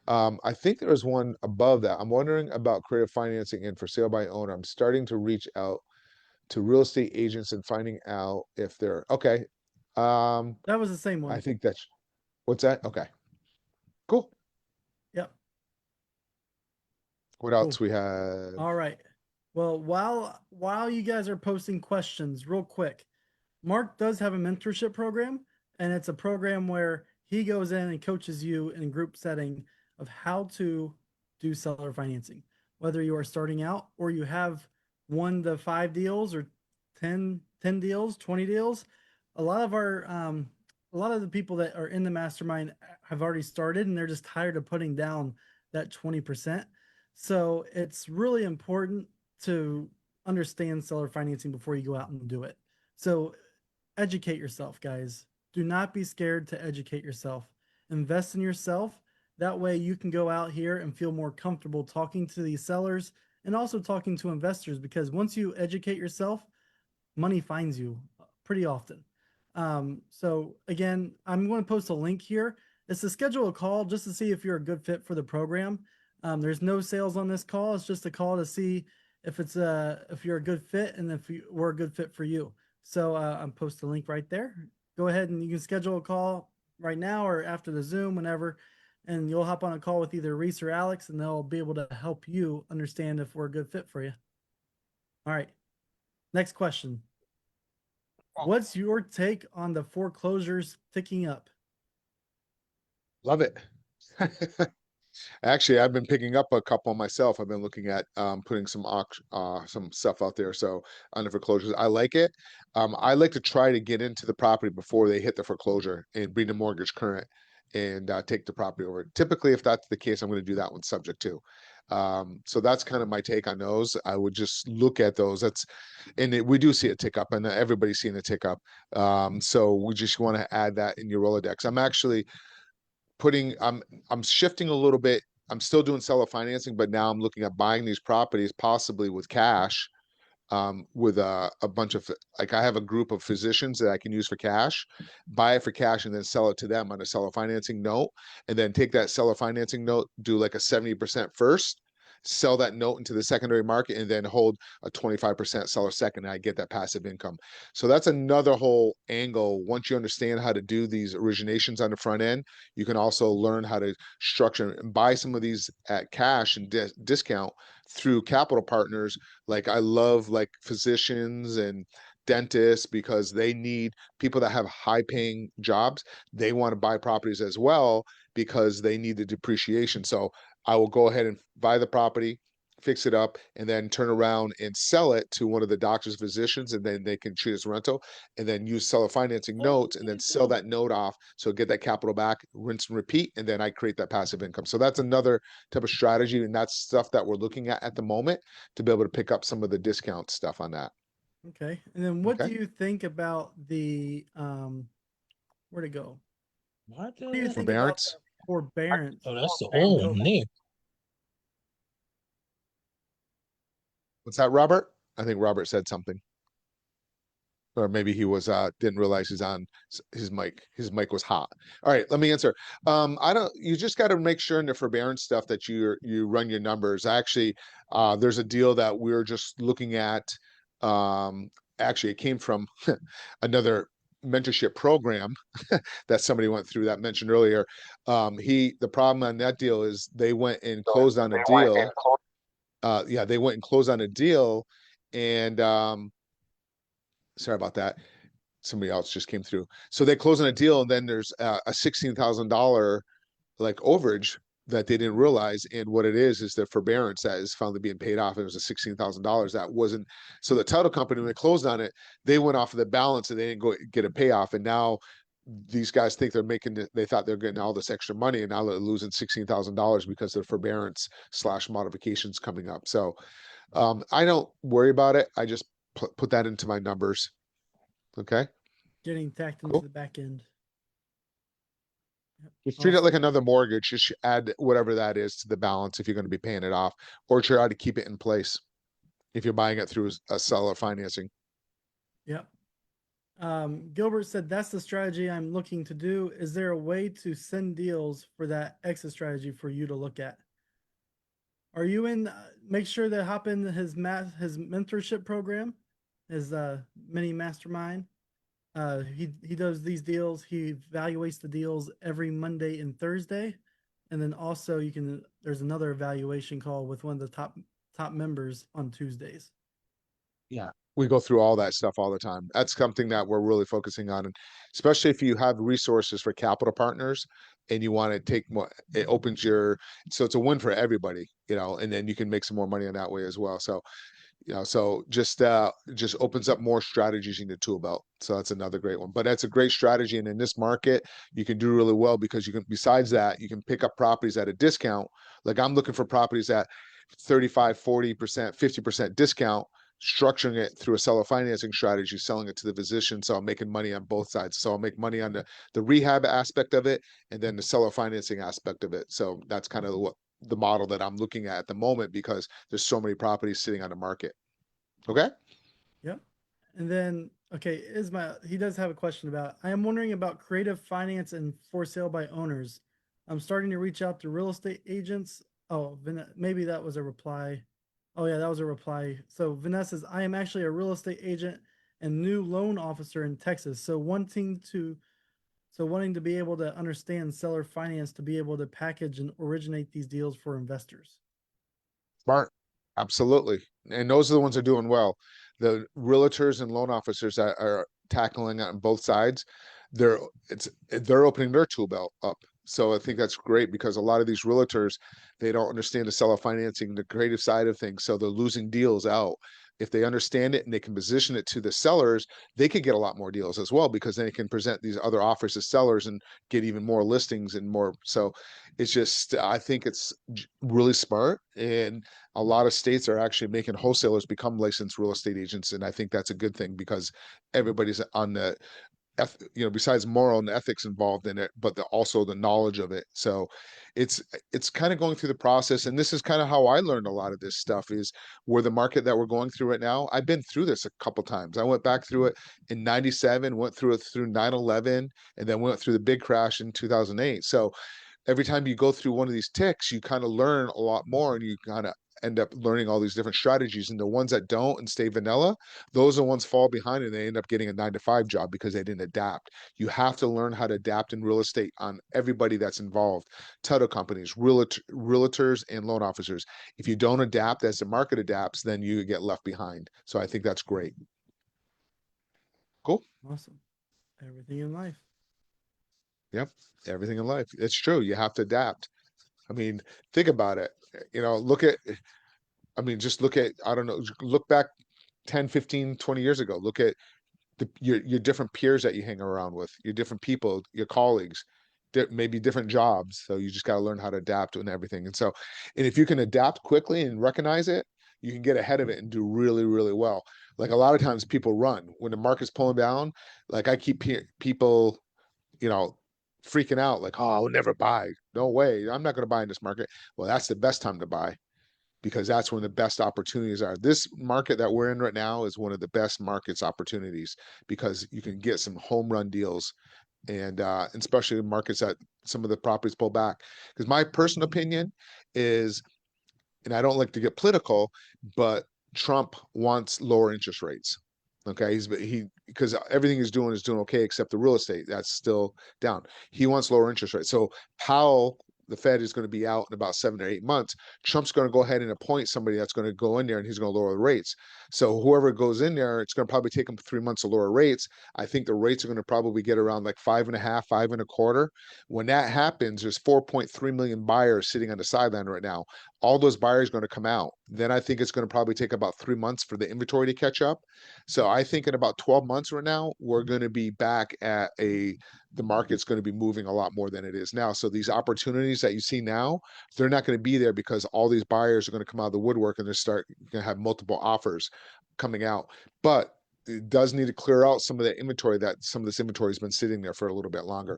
I think there was one above that. I'm wondering about creative financing and for sale by owner. I'm starting to reach out to real estate agents and finding out if they're okay. That was the same I one. think that's what's that? Okay. Cool. Yep. What Cool. else we have? All right. Well, while you guys are posting questions, real quick, Mark does have a mentorship program, and it's a program where he goes in and coaches you in group setting of how to do seller financing, whether you are starting out or you have 1 to 5 deals or 10 deals, 20 deals. A lot of the people that are in the mastermind have already started and they're just tired of putting down that 20%. So it's really important to understand seller financing before you go out and do it. So educate yourself, guys. Do not be scared to educate yourself. Invest in yourself. That way you can go out here and feel more comfortable talking to these sellers and also talking to investors, because once you educate yourself, money finds you pretty often. So again, I'm going to post a link here. It's to schedule a call just to see if you're a good fit for the program. There's no sales on this call. It's just a call to see if you're a good fit and if we're a good fit for you. So I'm post a link right there. Go ahead and you can schedule a call right now or after the Zoom, whenever, and you'll hop on a call with either Reese or Alex, and they'll be able to help you understand if we're a good fit for you. All right. Next question. What's your take on the foreclosures ticking up? Love it. Actually, I've been picking up a couple myself. I've been looking at putting some stuff out there. So under foreclosures, I like it. I like to try to get into the property before they hit the foreclosure and bring the mortgage current and take the property over. Typically, if that's the case, I'm going to do that one subject to. So that's kind of my take on those. I would just look at those. We do see a tick up, and everybody's seeing a tick up. So we just want to add that in your Rolodex. I'm actually I'm shifting a little bit. I'm still doing seller financing, but now I'm looking at buying these properties possibly with cash, with a bunch of, like, I have a group of physicians that I can use for cash, buy it for cash and then sell it to them on a seller financing note, and then take that seller financing note, do like a 70% first, sell that note into the secondary market, and then hold a 25% seller second, and I get that passive income. So that's another whole angle. Once you understand how to do these originations on the front end, you can also learn how to structure and buy some of these at cash and discount through capital partners. Like I love like physicians and dentists, because they need people that have high paying jobs. They want to buy properties as well because they need the depreciation. So I will go ahead and buy the property, fix it up, and then turn around and sell it to one of the doctor's physicians, and then they can treat as rental, and then use seller financing notes, and then sell that note off. So get that capital back, rinse and repeat, and then I create that passive income. So that's another type of strategy, and that's stuff that we're looking at the moment to be able to pick up some of the discount stuff on that. Okay. And then what do Okay. you think about the where'd it go? What What do you the? think about Forbearance. the forbearance? Oh, that's the from old one COVID? there. What's that, Robert? I think Robert said something. Or maybe he was didn't realize he's on his mic. His mic was hot. All right, let me answer. I don't, you just got to make sure in the forbearance stuff that you run your numbers. Actually, there's a deal that we're just looking at. Actually, it came from another mentorship program that somebody went through that mentioned earlier. The problem on that deal is they went and closed on a deal. Yeah, they went and closed on a deal, and sorry about that. Somebody else just came through. So they close on a deal, and then there's a $16,000 like overage that they didn't realize. And what it is the forbearance that is finally being paid off. It was a $16,000 that wasn't. So the title company, when they closed on it, they went off of the balance and they didn't go get a payoff. And now these guys think they're making it, they thought they're getting all this extra money, and now they're losing $16,000 because of forbearance / modifications coming up. So I don't worry about it. I just put that into my numbers. Okay. Getting tacked into Cool. the back end. Yep. Just treat it Awesome. like another mortgage. Just add whatever that is to the balance if you're going to be paying it off, or try to keep it in place if you're buying it through a seller financing. Yep. Gilbert said that's the strategy I'm looking to do. Is there a way to send deals for that exit strategy for you to look at? Are you in? Make sure to hop in his mentorship program, his mini mastermind. He does these deals. He evaluates the deals every Monday and Thursday, and then also there's another evaluation call with one of the top members on Tuesdays. Yeah, we go through all that stuff all the time. That's something that we're really focusing on, and especially if you have resources for capital partners and you want to take more, it opens so it's a win for everybody, and then you can make some more money in that way as well. So so just opens up more strategies in the tool belt. So that's another great one. But that's a great strategy, and in this market, you can do really well because you can. Besides that, you can pick up properties at a discount. Like I'm looking for properties at 35, 40%, 50% discount, structuring it through a seller financing strategy, selling it to the physician. So I'm making money on both sides. So I'll make money on the rehab aspect of it, and then the seller financing aspect of it. So that's kind of what the model that I'm looking at the moment, because there's so many properties sitting on the market. Okay. Yep. And then, okay, he does have a question about, I am wondering about creative finance and for sale by owners. I'm starting to reach out to real estate agents. Oh, maybe that was a reply. Oh yeah, that was a reply. So Vanessa says, I am actually a real estate agent and new loan officer in Texas. So wanting to be able to understand seller finance to be able to package and originate these deals for investors. Smart. Absolutely. And those are the ones that are doing well. The realtors and loan officers that are tackling on both sides, they're opening their tool belt up. So I think that's great, because a lot of these realtors, they don't understand the seller financing, the creative side of things. So they're losing deals out. If they understand it and they can position it to the sellers, they could get a lot more deals as well, because they can present these other offers to sellers and get even more listings and more. So it's just, I think it's really smart. And a lot of states are actually making wholesalers become licensed real estate agents. And I think that's a good thing, because everybody's on the, besides moral and ethics involved in it, but also the knowledge of it. So it's kind of going through the process. And this is kind of how I learned a lot of this stuff, is where the market that we're going through right now. I've been through this a couple times. I went back through it in 97, went through it through 9/11, and then went through the big crash in 2008. So every time you go through one of these ticks, you kind of learn a lot more, and you kind of end up learning all these different strategies. And the ones that don't and stay vanilla, those are the ones fall behind and they end up getting a 9 to 5 job because they didn't adapt. You have to learn how to adapt in real estate on everybody that's involved. Title companies, realtors, and loan officers. If you don't adapt as the market adapts, then you get left behind. So I think that's great. Cool. Awesome. Everything in life. Yep. Everything in life. It's true. You have to adapt. I mean, think about it. Just look at, I don't know, look back 10, 15, 20 years ago. Look at your different peers that you hang around with, your different people, your colleagues, maybe different jobs. So you just got to learn how to adapt and everything. And if you can adapt quickly and recognize it, you can get ahead of it and do really, really well. Like a lot of times people run when the market's pulling down. Like I keep people, freaking out like, oh, I'll never buy. No way. I'm not going to buy in this market. Well, that's the best time to buy because that's when the best opportunities are. This market that we're in right now is one of the best markets opportunities because you can get some home run deals and especially in markets that some of the properties pull back. Because my personal opinion is, and I don't like to get political, but Trump wants lower interest rates. Okay, because everything he's doing is doing okay except the real estate that's still down. He wants lower interest rates. So Powell, the Fed, is going to be out in about 7 or 8 months. Trump's going to go ahead and appoint somebody that's going to go in there and he's going to lower the rates. So whoever goes in there, it's going to probably take them 3 months to lower rates. I think the rates are going to probably get around like 5.5, 5.25. When that happens, there's 4.3 million buyers sitting on the sideline right now. All those buyers are going to come out. Then I think it's going to probably take about 3 months for the inventory to catch up. So I think in about 12 months from now, we're going to be back at the market's going to be moving a lot more than it is now. So these opportunities that you see now, they're not going to be there because all these buyers are going to come out of the woodwork and they're going to have multiple offers coming out. But it does need to clear out some of the inventory some of this inventory has been sitting there for a little bit longer.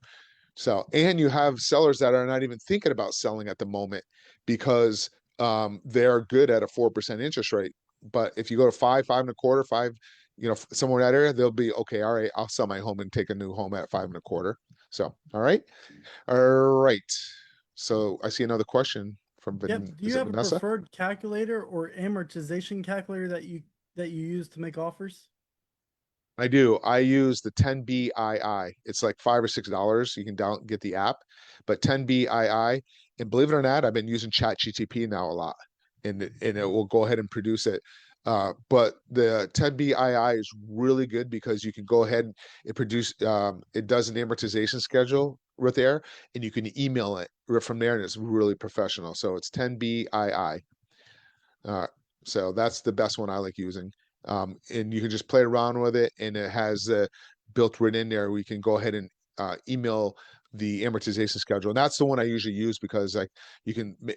So, and you have sellers that are not even thinking about selling at the moment because they are good at a 4% interest rate. But if you go to 5.25, 5, somewhere in that area, they'll be okay. All right, I'll sell my home and take a new home at 5.25. So, all right. So I see another question from Yep. Do you is it have a Vanessa? preferred calculator or amortization calculator that you use to make offers? I do. I use the 10BII. It's like $5 or $6. You can get the app, but 10BII. And believe it or not, I've been using ChatGTP now a lot, and it will go ahead and produce it. But the 10BII is really good because you can go ahead and it does an amortization schedule right there, and you can email it right from there, and it's really professional. So it's 10BII. So that's the best one I like using. And you can just play around with it, and it has built right in there. We can go ahead and email the amortization schedule, and that's the one I usually use because it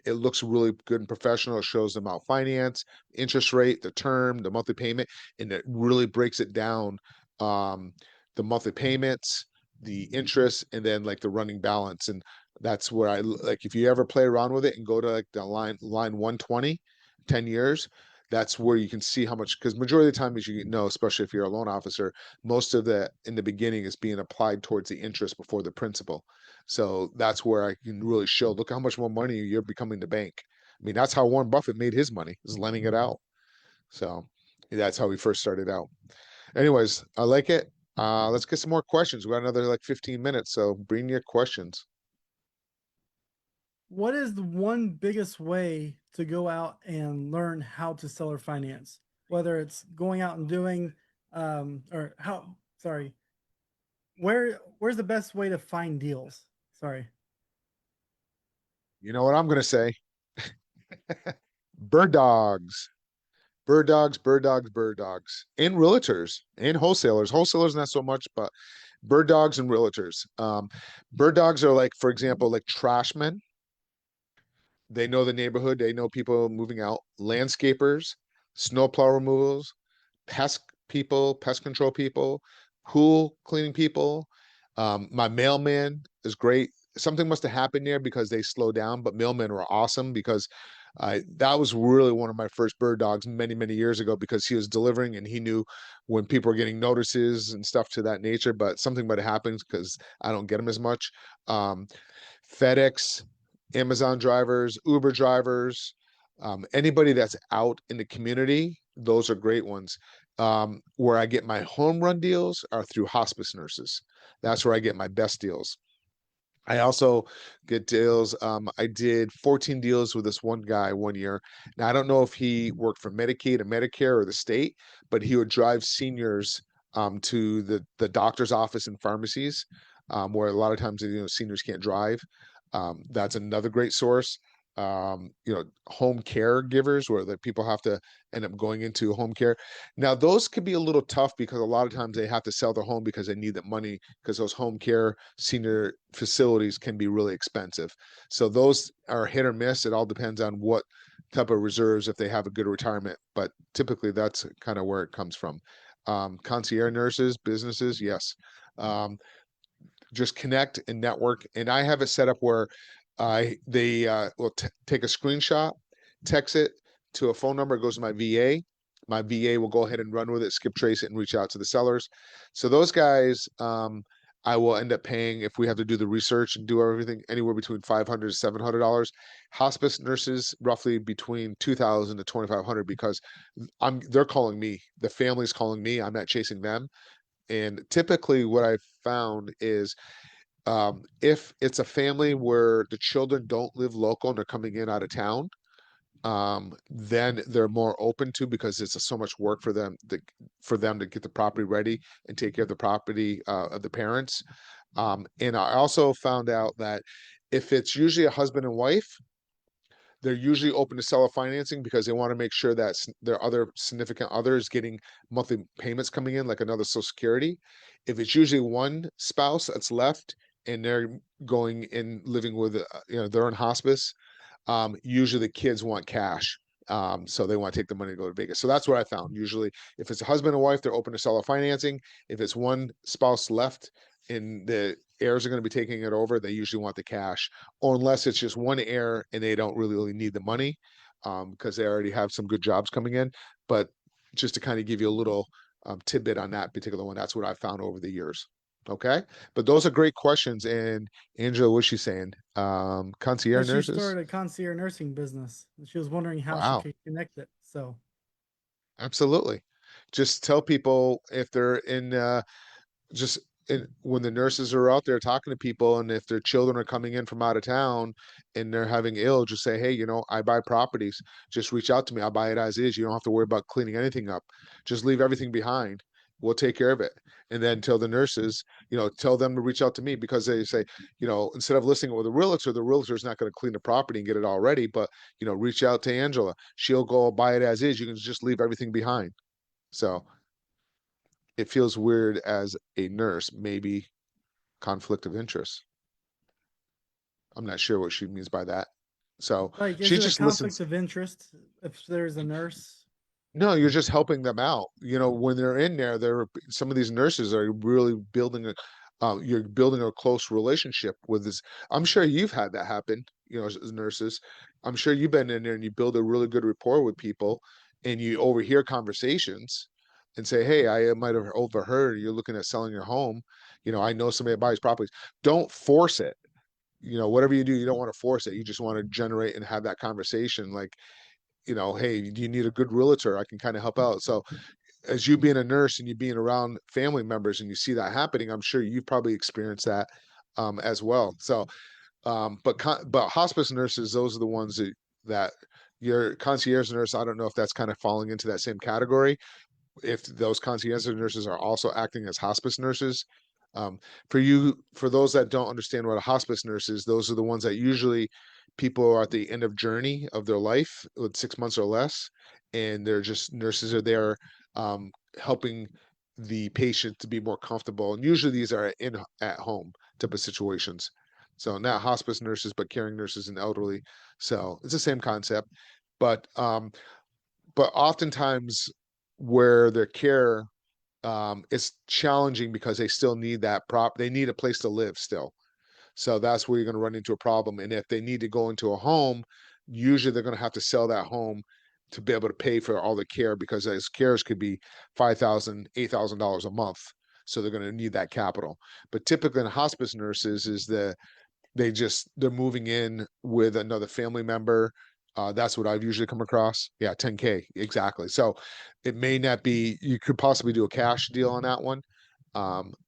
looks really good and professional. It shows the amount finance, interest rate, the term, the monthly payment, and it really breaks it down. The monthly payments, the interest, and then like the running balance, and that's where I like. If you ever play around with it and go to like the line 120, 10 years, that's where you can see how much, because majority of the time, as you know, especially if you're a loan officer, most of the in the beginning is being applied towards the interest before the principal. So that's where I can really show, look how much more money you're becoming the bank. I mean, that's how Warren Buffett made his money, is lending it out. So that's how we first started out. Anyways, I like it. Let's get some more questions. We got another like 15 minutes, so bring your questions. What is the one biggest way to go out and learn how to sell or finance? Whether it's going out and doing, or how, sorry, where's the best way to find deals? Sorry. You know what I'm going to say? Bird dogs. Bird dogs, bird dogs, bird dogs, and realtors and wholesalers. Wholesalers, not so much, but bird dogs and realtors. Bird dogs are like, for example, like trashmen. They know the neighborhood. They know people moving out. Landscapers, snowplow removals, pest control people, pool cleaning people. My mailman is great. Something must have happened there because they slowed down, but mailmen were awesome because that was really one of my first bird dogs many, many years ago because he was delivering and he knew when people were getting notices and stuff to that nature, but something might have happened because I don't get them as much. FedEx, Amazon drivers, Uber drivers, Anybody that's out in the community, those are great ones. Where I get my home run deals are through hospice nurses. That's where I get my best deals. I also get deals. I did 14 deals with this one guy one year. Now, I don't know if he worked for Medicaid or Medicare or the state, but he would drive seniors to the doctor's office and pharmacies, where a lot of times seniors can't drive. That's another great source. Home caregivers where the people have to end up going into home care. Now, those could be a little tough because a lot of times they have to sell their home because they need that money because those home care senior facilities can be really expensive. So those are hit or miss. It all depends on what type of reserves, if they have a good retirement. But typically that's kind of where it comes from. Concierge nurses, businesses, yes. Just connect and network. And I have it set up where they will take a screenshot, text it to a phone number, it goes to my VA. My VA will go ahead and run with it, skip trace it, and reach out to the sellers. So those guys, I will end up paying, if we have to do the research and do everything, anywhere between $500 to $700. Hospice nurses roughly between $2,000 to $2,500 because they're calling me, the family's calling me. I'm not chasing them. And typically, what I've found is if it's a family where the children don't live local and they're coming in out of town, then they're more open to, because it's so much work for them to get the property ready and take care of the property of the parents. And I also found out that if it's usually a husband and wife, they're usually open to seller financing because they want to make sure that their other significant other is getting monthly payments coming in, like another Social Security. If it's usually one spouse that's left and they're going in living with, they're in hospice, usually the kids want cash. So they want to take the money to go to Vegas. So that's what I found. Usually, if it's a husband and wife, they're open to seller financing. If it's one spouse left and the heirs are going to be taking it over, they usually want the cash. Or unless it's just one heir and they don't really need the money because they already have some good jobs coming in. But just to kind of give you a little tidbit on that particular one, that's what I found over the years. Okay, but those are great questions. And Angela, what's she saying? That Concierge she nurses? started a concierge nursing business. She was wondering how she Wow, could connect it. So absolutely. Just tell people if they're just when the nurses are out there talking to people, and if their children are coming in from out of town and they're having ill, just say, hey, I buy properties. Just reach out to me. I'll buy it as is. You don't have to worry about cleaning anything up. Just leave everything behind. We'll take care of it. And then tell the nurses, tell them to reach out to me, because they say, instead of listing it with the realtor is not going to clean the property and get it all ready. But, reach out to Angela. She'll go buy it as is. You can just leave everything behind. So it feels weird as a nurse, maybe conflict of interest. I'm not sure what she means by that. So like, is she it a just conflict listens. of interest if there's a nurse? No, you're just helping them out. When they're in there, some of these nurses are really you're building a close relationship with this. I'm sure you've had that happen, as nurses. I'm sure you've been in there and you build a really good rapport with people and you overhear conversations and say, hey, I might have overheard you're looking at selling your home. I know somebody that buys properties. Don't force it. Whatever you do, you don't want to force it. You just want to generate and have that conversation. Like, hey, do you need a good realtor? I can kind of help out. So as you being a nurse and you being around family members and you see that happening, I'm sure you've probably experienced that as well. So, but hospice nurses, those are the ones that your concierge nurse, I don't know if that's kind of falling into that same category, if those concierge nurses are also acting as hospice nurses. Um, for those that don't understand what a hospice nurse is, those are the ones that usually people are at the end of journey of their life with 6 months or less, and they're just nurses are there helping the patient to be more comfortable. And usually these are at home type of situations. So not hospice nurses, but caring nurses and elderly. So it's the same concept, but oftentimes where their care is challenging because they still need they need a place to live still. So that's where you're going to run into a problem. And if they need to go into a home, usually they're going to have to sell that home to be able to pay for all the care, because those cares could be $5,000, $8,000 a month. So they're going to need that capital. But typically in hospice nurses they're moving in with another family member. That's what I've usually come across. Yeah, 10K, exactly. So it may not be, you could possibly do a cash deal on that one,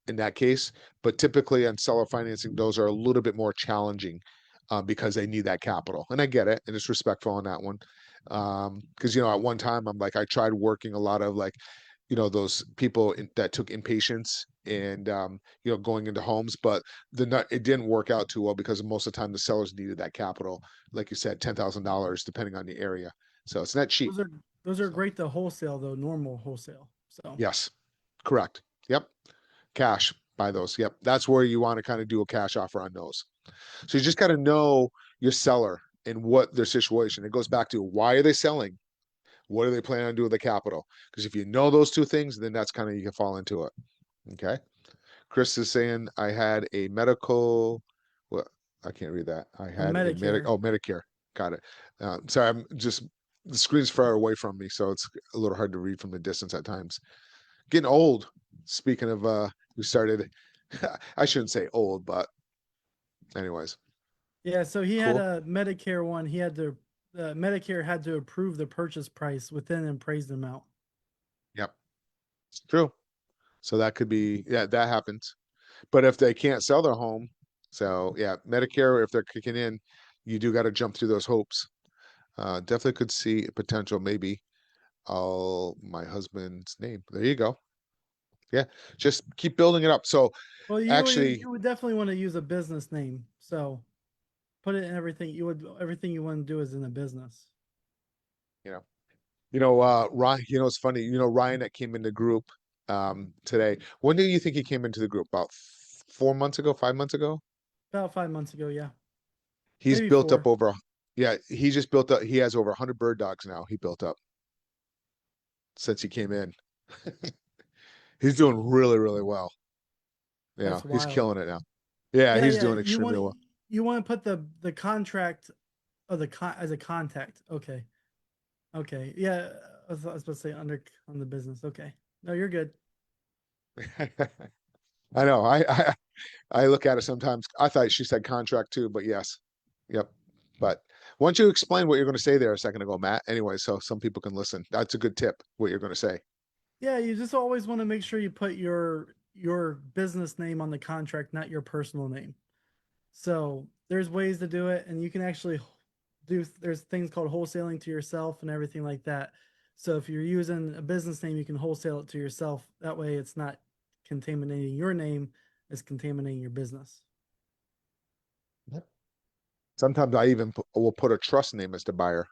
in that case, but typically on seller financing, those are a little bit more challenging, because they need that capital. And I get it, and it's respectful on that one. Because, at one time I'm like, I tried working a lot of like, those people that took inpatients and, going into homes, but it didn't work out too well because most of the time the sellers needed that capital, like you said, $10,000 depending on the area. So it's not cheap. Those are So great to wholesale though, normal wholesale. So yes, correct. Yep. Cash, buy those. Yep. That's where you want to kind of do a cash offer on those. So you just got to know your seller and what their situation. It goes back to, why are they selling? What are they planning on doing with the capital? Because if you know those two things, then that's kind of, you can fall into it. Okay. Chris is saying I had a medical. Well, I can't read that. I a had a Medicare. Medicare. Got it. Sorry, I'm just, the screen's far away from me, so it's a little hard to read from the distance at times. Getting old. Speaking of, we started. I shouldn't say old, but anyways, Yeah, so he had cool. a Medicare one. He had to Medicare had to approve the purchase price within an appraised amount. Yep, it's true. So that could be, yeah, that happens. But if they can't sell their home, so yeah, Medicare, if they're kicking in, you do got to jump through those hopes. Definitely could see a potential, maybe. My husband's name. There you go. Yeah, just keep building it up. So Well, actually, you would definitely want to use a business name. So put it in everything. Everything you want to do is in a business. you know, Ryan. It's funny. Ryan that came in the group today. When do you think he came into the group? About 4 months ago, 5 months ago. About 5 months ago, yeah, He's maybe built up 4. over. Yeah, he just built up. He has over 100 bird dogs now. He built up since he came in. He's doing really, really well. That's He's wild. killing it now. Yeah, Yeah, he's yeah. doing extremely well. You want to put the contract of as a contact. Okay, okay. Yeah, I was supposed to say under on the business. Okay, no, you're good. I know. I look at it sometimes. I thought she said contract too, but yes. Yep. But why don't you explain what you're going to say there a second ago, Matt? Anyway, so some people can listen. That's a good tip, what you're going to say. Yeah, you just always want to make sure you put your business name on the contract, not your personal name. So there's ways to do it, and you can actually do. There's things called wholesaling to yourself and everything like that. So if you're using a business name, you can wholesale it to yourself. That way, it's not contaminating your name; it's contaminating your business. Yep. Sometimes I even will put a trust name as the buyer,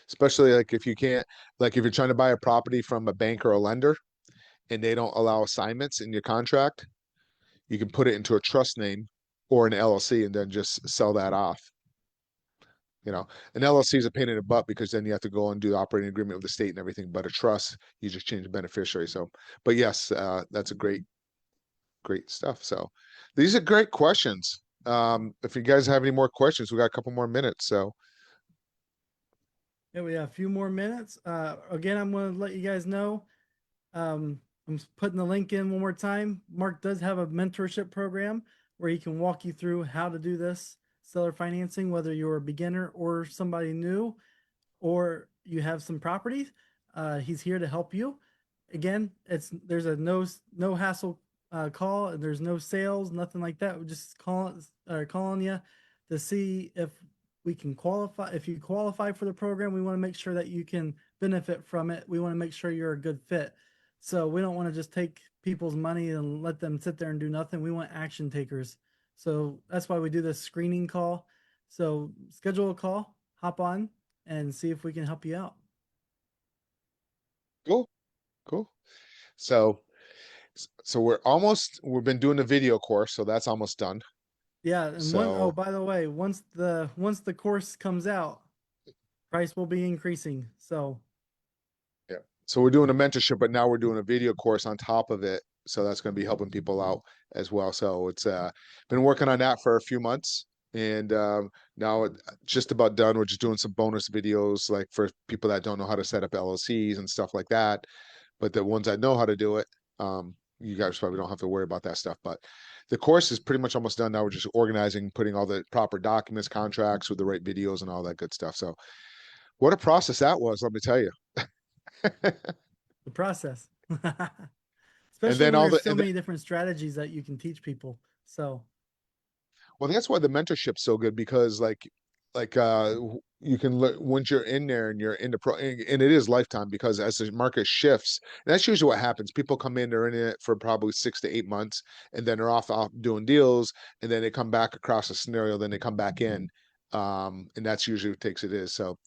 especially like if you can't, like if you're trying to buy a property from a bank or a lender and they don't allow assignments in your contract, you can put it into a trust name or an LLC and then just sell that off. An LLC is a pain in the butt because then you have to go and do the operating agreement with the state and everything. But a trust, you just change the beneficiary. So, but yes, that's a great stuff. So, these are great questions. If you guys have any more questions, we got a couple more minutes. So, Yeah, we have a few more minutes. Again, I'm going to let you guys know. I'm putting the link in one more time. Mark does have a mentorship program where he can walk you through how to do this seller financing, whether you're a beginner or somebody new, or you have some properties. He's here to help you. Again, there's a no hassle call. And there's no sales, nothing like that. We're just calling you to see if we can qualify. If you qualify for the program, we want to make sure that you can benefit from it. We want to make sure you're a good fit. So we don't want to just take people's money and let them sit there and do nothing. We want action takers. So that's why we do this screening call. So schedule a call, hop on, and see if we can help you out. cool, cool. So, so we've been doing the video course, so that's almost done. Yeah, and So, by the way, once the course comes out, price will be increasing. So yeah. So we're doing a mentorship, but now we're doing a video course on top of it. So that's going to be helping people out as well. So it's been working on that for a few months, and now it's just about done. We're just doing some bonus videos, like for people that don't know how to set up LLCs and stuff like that. But the ones that know how to do it, you guys probably don't have to worry about that stuff. But the course is pretty much almost done now. We're just organizing, putting all the proper documents, contracts with the right videos and all that good stuff. So what a process that was, let me tell you. The process. And Especially then when all there's the so many different strategies that you can teach people. So well, that's why the mentorship's so good because you can look once you're in there and you're in the pro and it is lifetime because as the market shifts, and that's usually what happens. People come in, they're in it for probably 6 to 8 months, and then they're off doing deals, and then they come back across a scenario, then they come back in. And that's usually what takes it is. So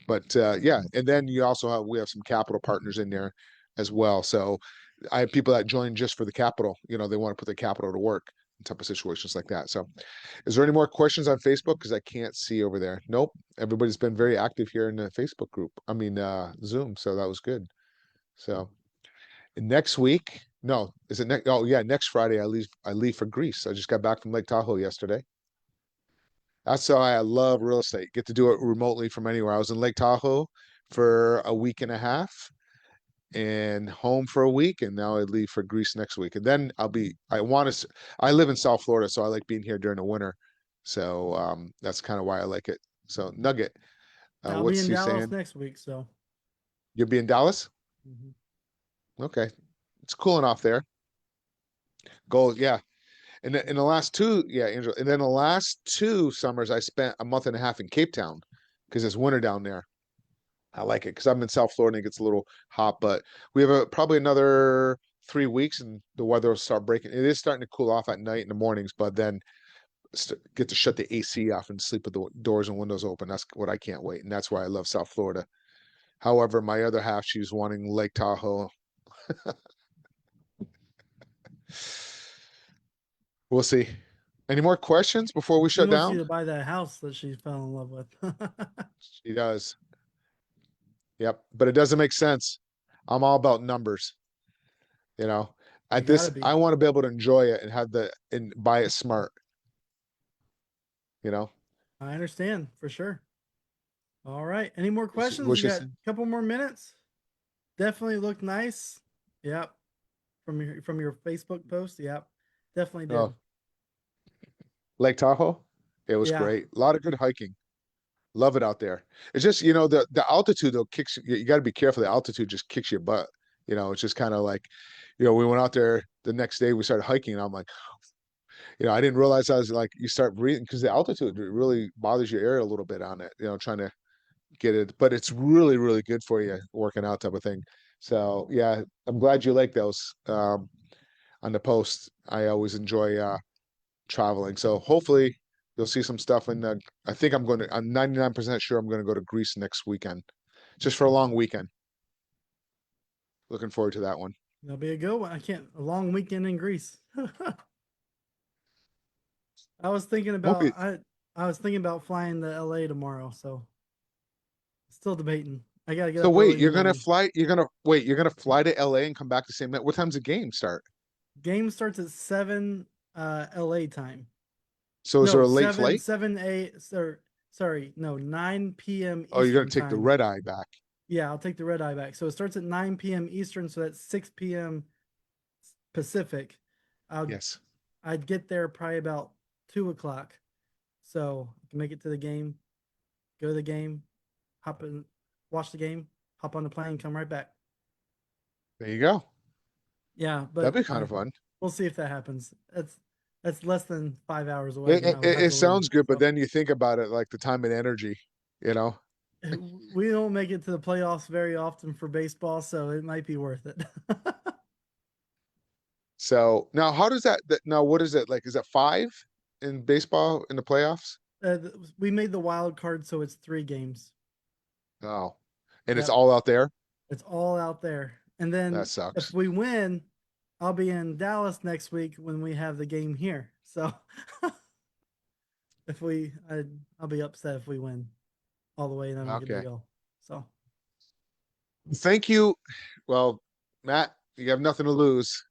but yeah, and then we have some capital partners in there as well. So I have people that join just for the capital. They want to put the capital to work in type of situations like that. So is there any more questions on Facebook? Because I can't see over there. Nope. Everybody's been very active here in the Facebook group. I mean Zoom. So that was good. So next week, no, is it next? Oh yeah, next Friday I leave for Greece. I just got back from Lake Tahoe yesterday. That's why I love real estate. Get to do it remotely from anywhere. I was in Lake Tahoe for a week and a half and home for a week, and now I leave for Greece next week. And then I live in South Florida, so I like being here during the winter. So that's kind of why I like it. So Nugget, I'll be what's in he Dallas saying? next week. So You'll be in Dallas? mhm. Okay. It's cooling off there. Gold, yeah. And in the last two, yeah, Angel. And then the last 2 summers, I spent a month and a half in Cape Town because it's winter down there. I like it because I'm in South Florida and it gets a little hot, but we have probably another 3 weeks and the weather will start breaking. It is starting to cool off at night in the mornings, but then get to shut the AC off and sleep with the doors and windows open. That's what I can't wait. And that's why I love South Florida. However, my other half, she's wanting Lake Tahoe. We'll see. Any more questions before we She shut wants you down? to buy that house that she fell in love with. She does. Yep. But it doesn't make sense. I'm all about numbers. You know, You at gotta this, be. I want to be able to enjoy it and buy it smart, you know, I understand for sure. All right. Any more questions? which You is, got a couple more minutes? Definitely looked nice. Yep. From your Facebook post. Yep. Definitely did. oh, Lake Tahoe. It was Yeah. great. A lot of good hiking. Love it out there. It's just, the altitude though kicks you got to be careful. The altitude just kicks your butt. It's just kind of like, we went out there the next day, we started hiking and I'm like, I didn't realize I was like, you start breathing because the altitude really bothers your air a little bit on it, trying to get it, but it's really, really good for you working out type of thing. So yeah, I'm glad you like those on the post. I always enjoy traveling. So hopefully you'll see some stuff in the, I'm 99% sure I'm going to go to Greece next weekend, just for a long weekend. Looking forward to that one. That'll be a good one. A long weekend in Greece. I was thinking Won't be, about I was thinking about flying to LA tomorrow, so still debating. I gotta get so up early wait, in the morning. you're gonna fly to LA and come back the same night. What time's the game start? Game starts at 7 LA time. So is there No, a late 7 flight? 7 a sorry, no, 9 p.m. Oh, you're gonna Eastern take the time. red eye back. Yeah, I'll take the red eye back. So it starts at 9 p.m. Eastern, so that's 6 p.m. Pacific. I'll Yes. I'd get there probably about 2 o'clock. So I can make it to the game, go to the game, hop in, watch the game, hop on the plane, come right back. There you go. Yeah, That'd but be kind of fun. we'll see if that happens. That's less than 5 hours away It, that it, I would have it to leave. sounds good, but So then you think about it, like the time and energy, you know? we don't make it to the playoffs very often for baseball, so it might be worth it. So now how does now what is it like? Is it 5 in baseball in the playoffs? We made the wild card, so it's 3 games. Oh, and it's Yep, all out there? it's all out there. And That then if sucks. we win, I'll be in Dallas next week when we have the game here. So if I'll be upset if we win all the way and I don't get to Okay. go. So Thank you. Well, Matt, you have nothing to lose,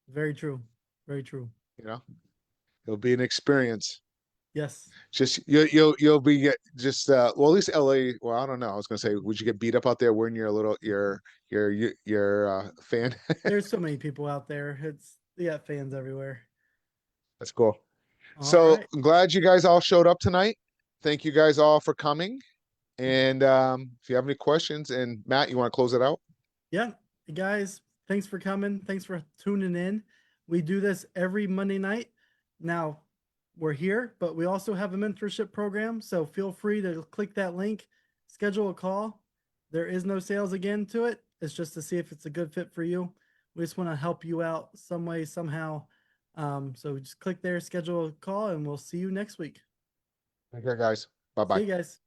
very true. Very true. you know? It'll be an experience. Yes. Just you'll be just well at least LA. Well, I don't know. I was gonna say, would you get beat up out there wearing your fan? There's so many people out there. They got fans everywhere. That's cool. All So right. I'm glad you guys all showed up tonight. Thank you guys all for coming. And if you have any questions, and Matt, you want to close it out? Yeah, guys, thanks for coming. Thanks for tuning in. We do this every Monday night. Now, we're here, but we also have a mentorship program. So feel free to click that link, schedule a call. There is no sales again to it. It's just to see if it's a good fit for you. We just want to help you out some way, somehow. So just click there, schedule a call, and we'll see you next week. Okay, guys. See Bye-bye. you guys.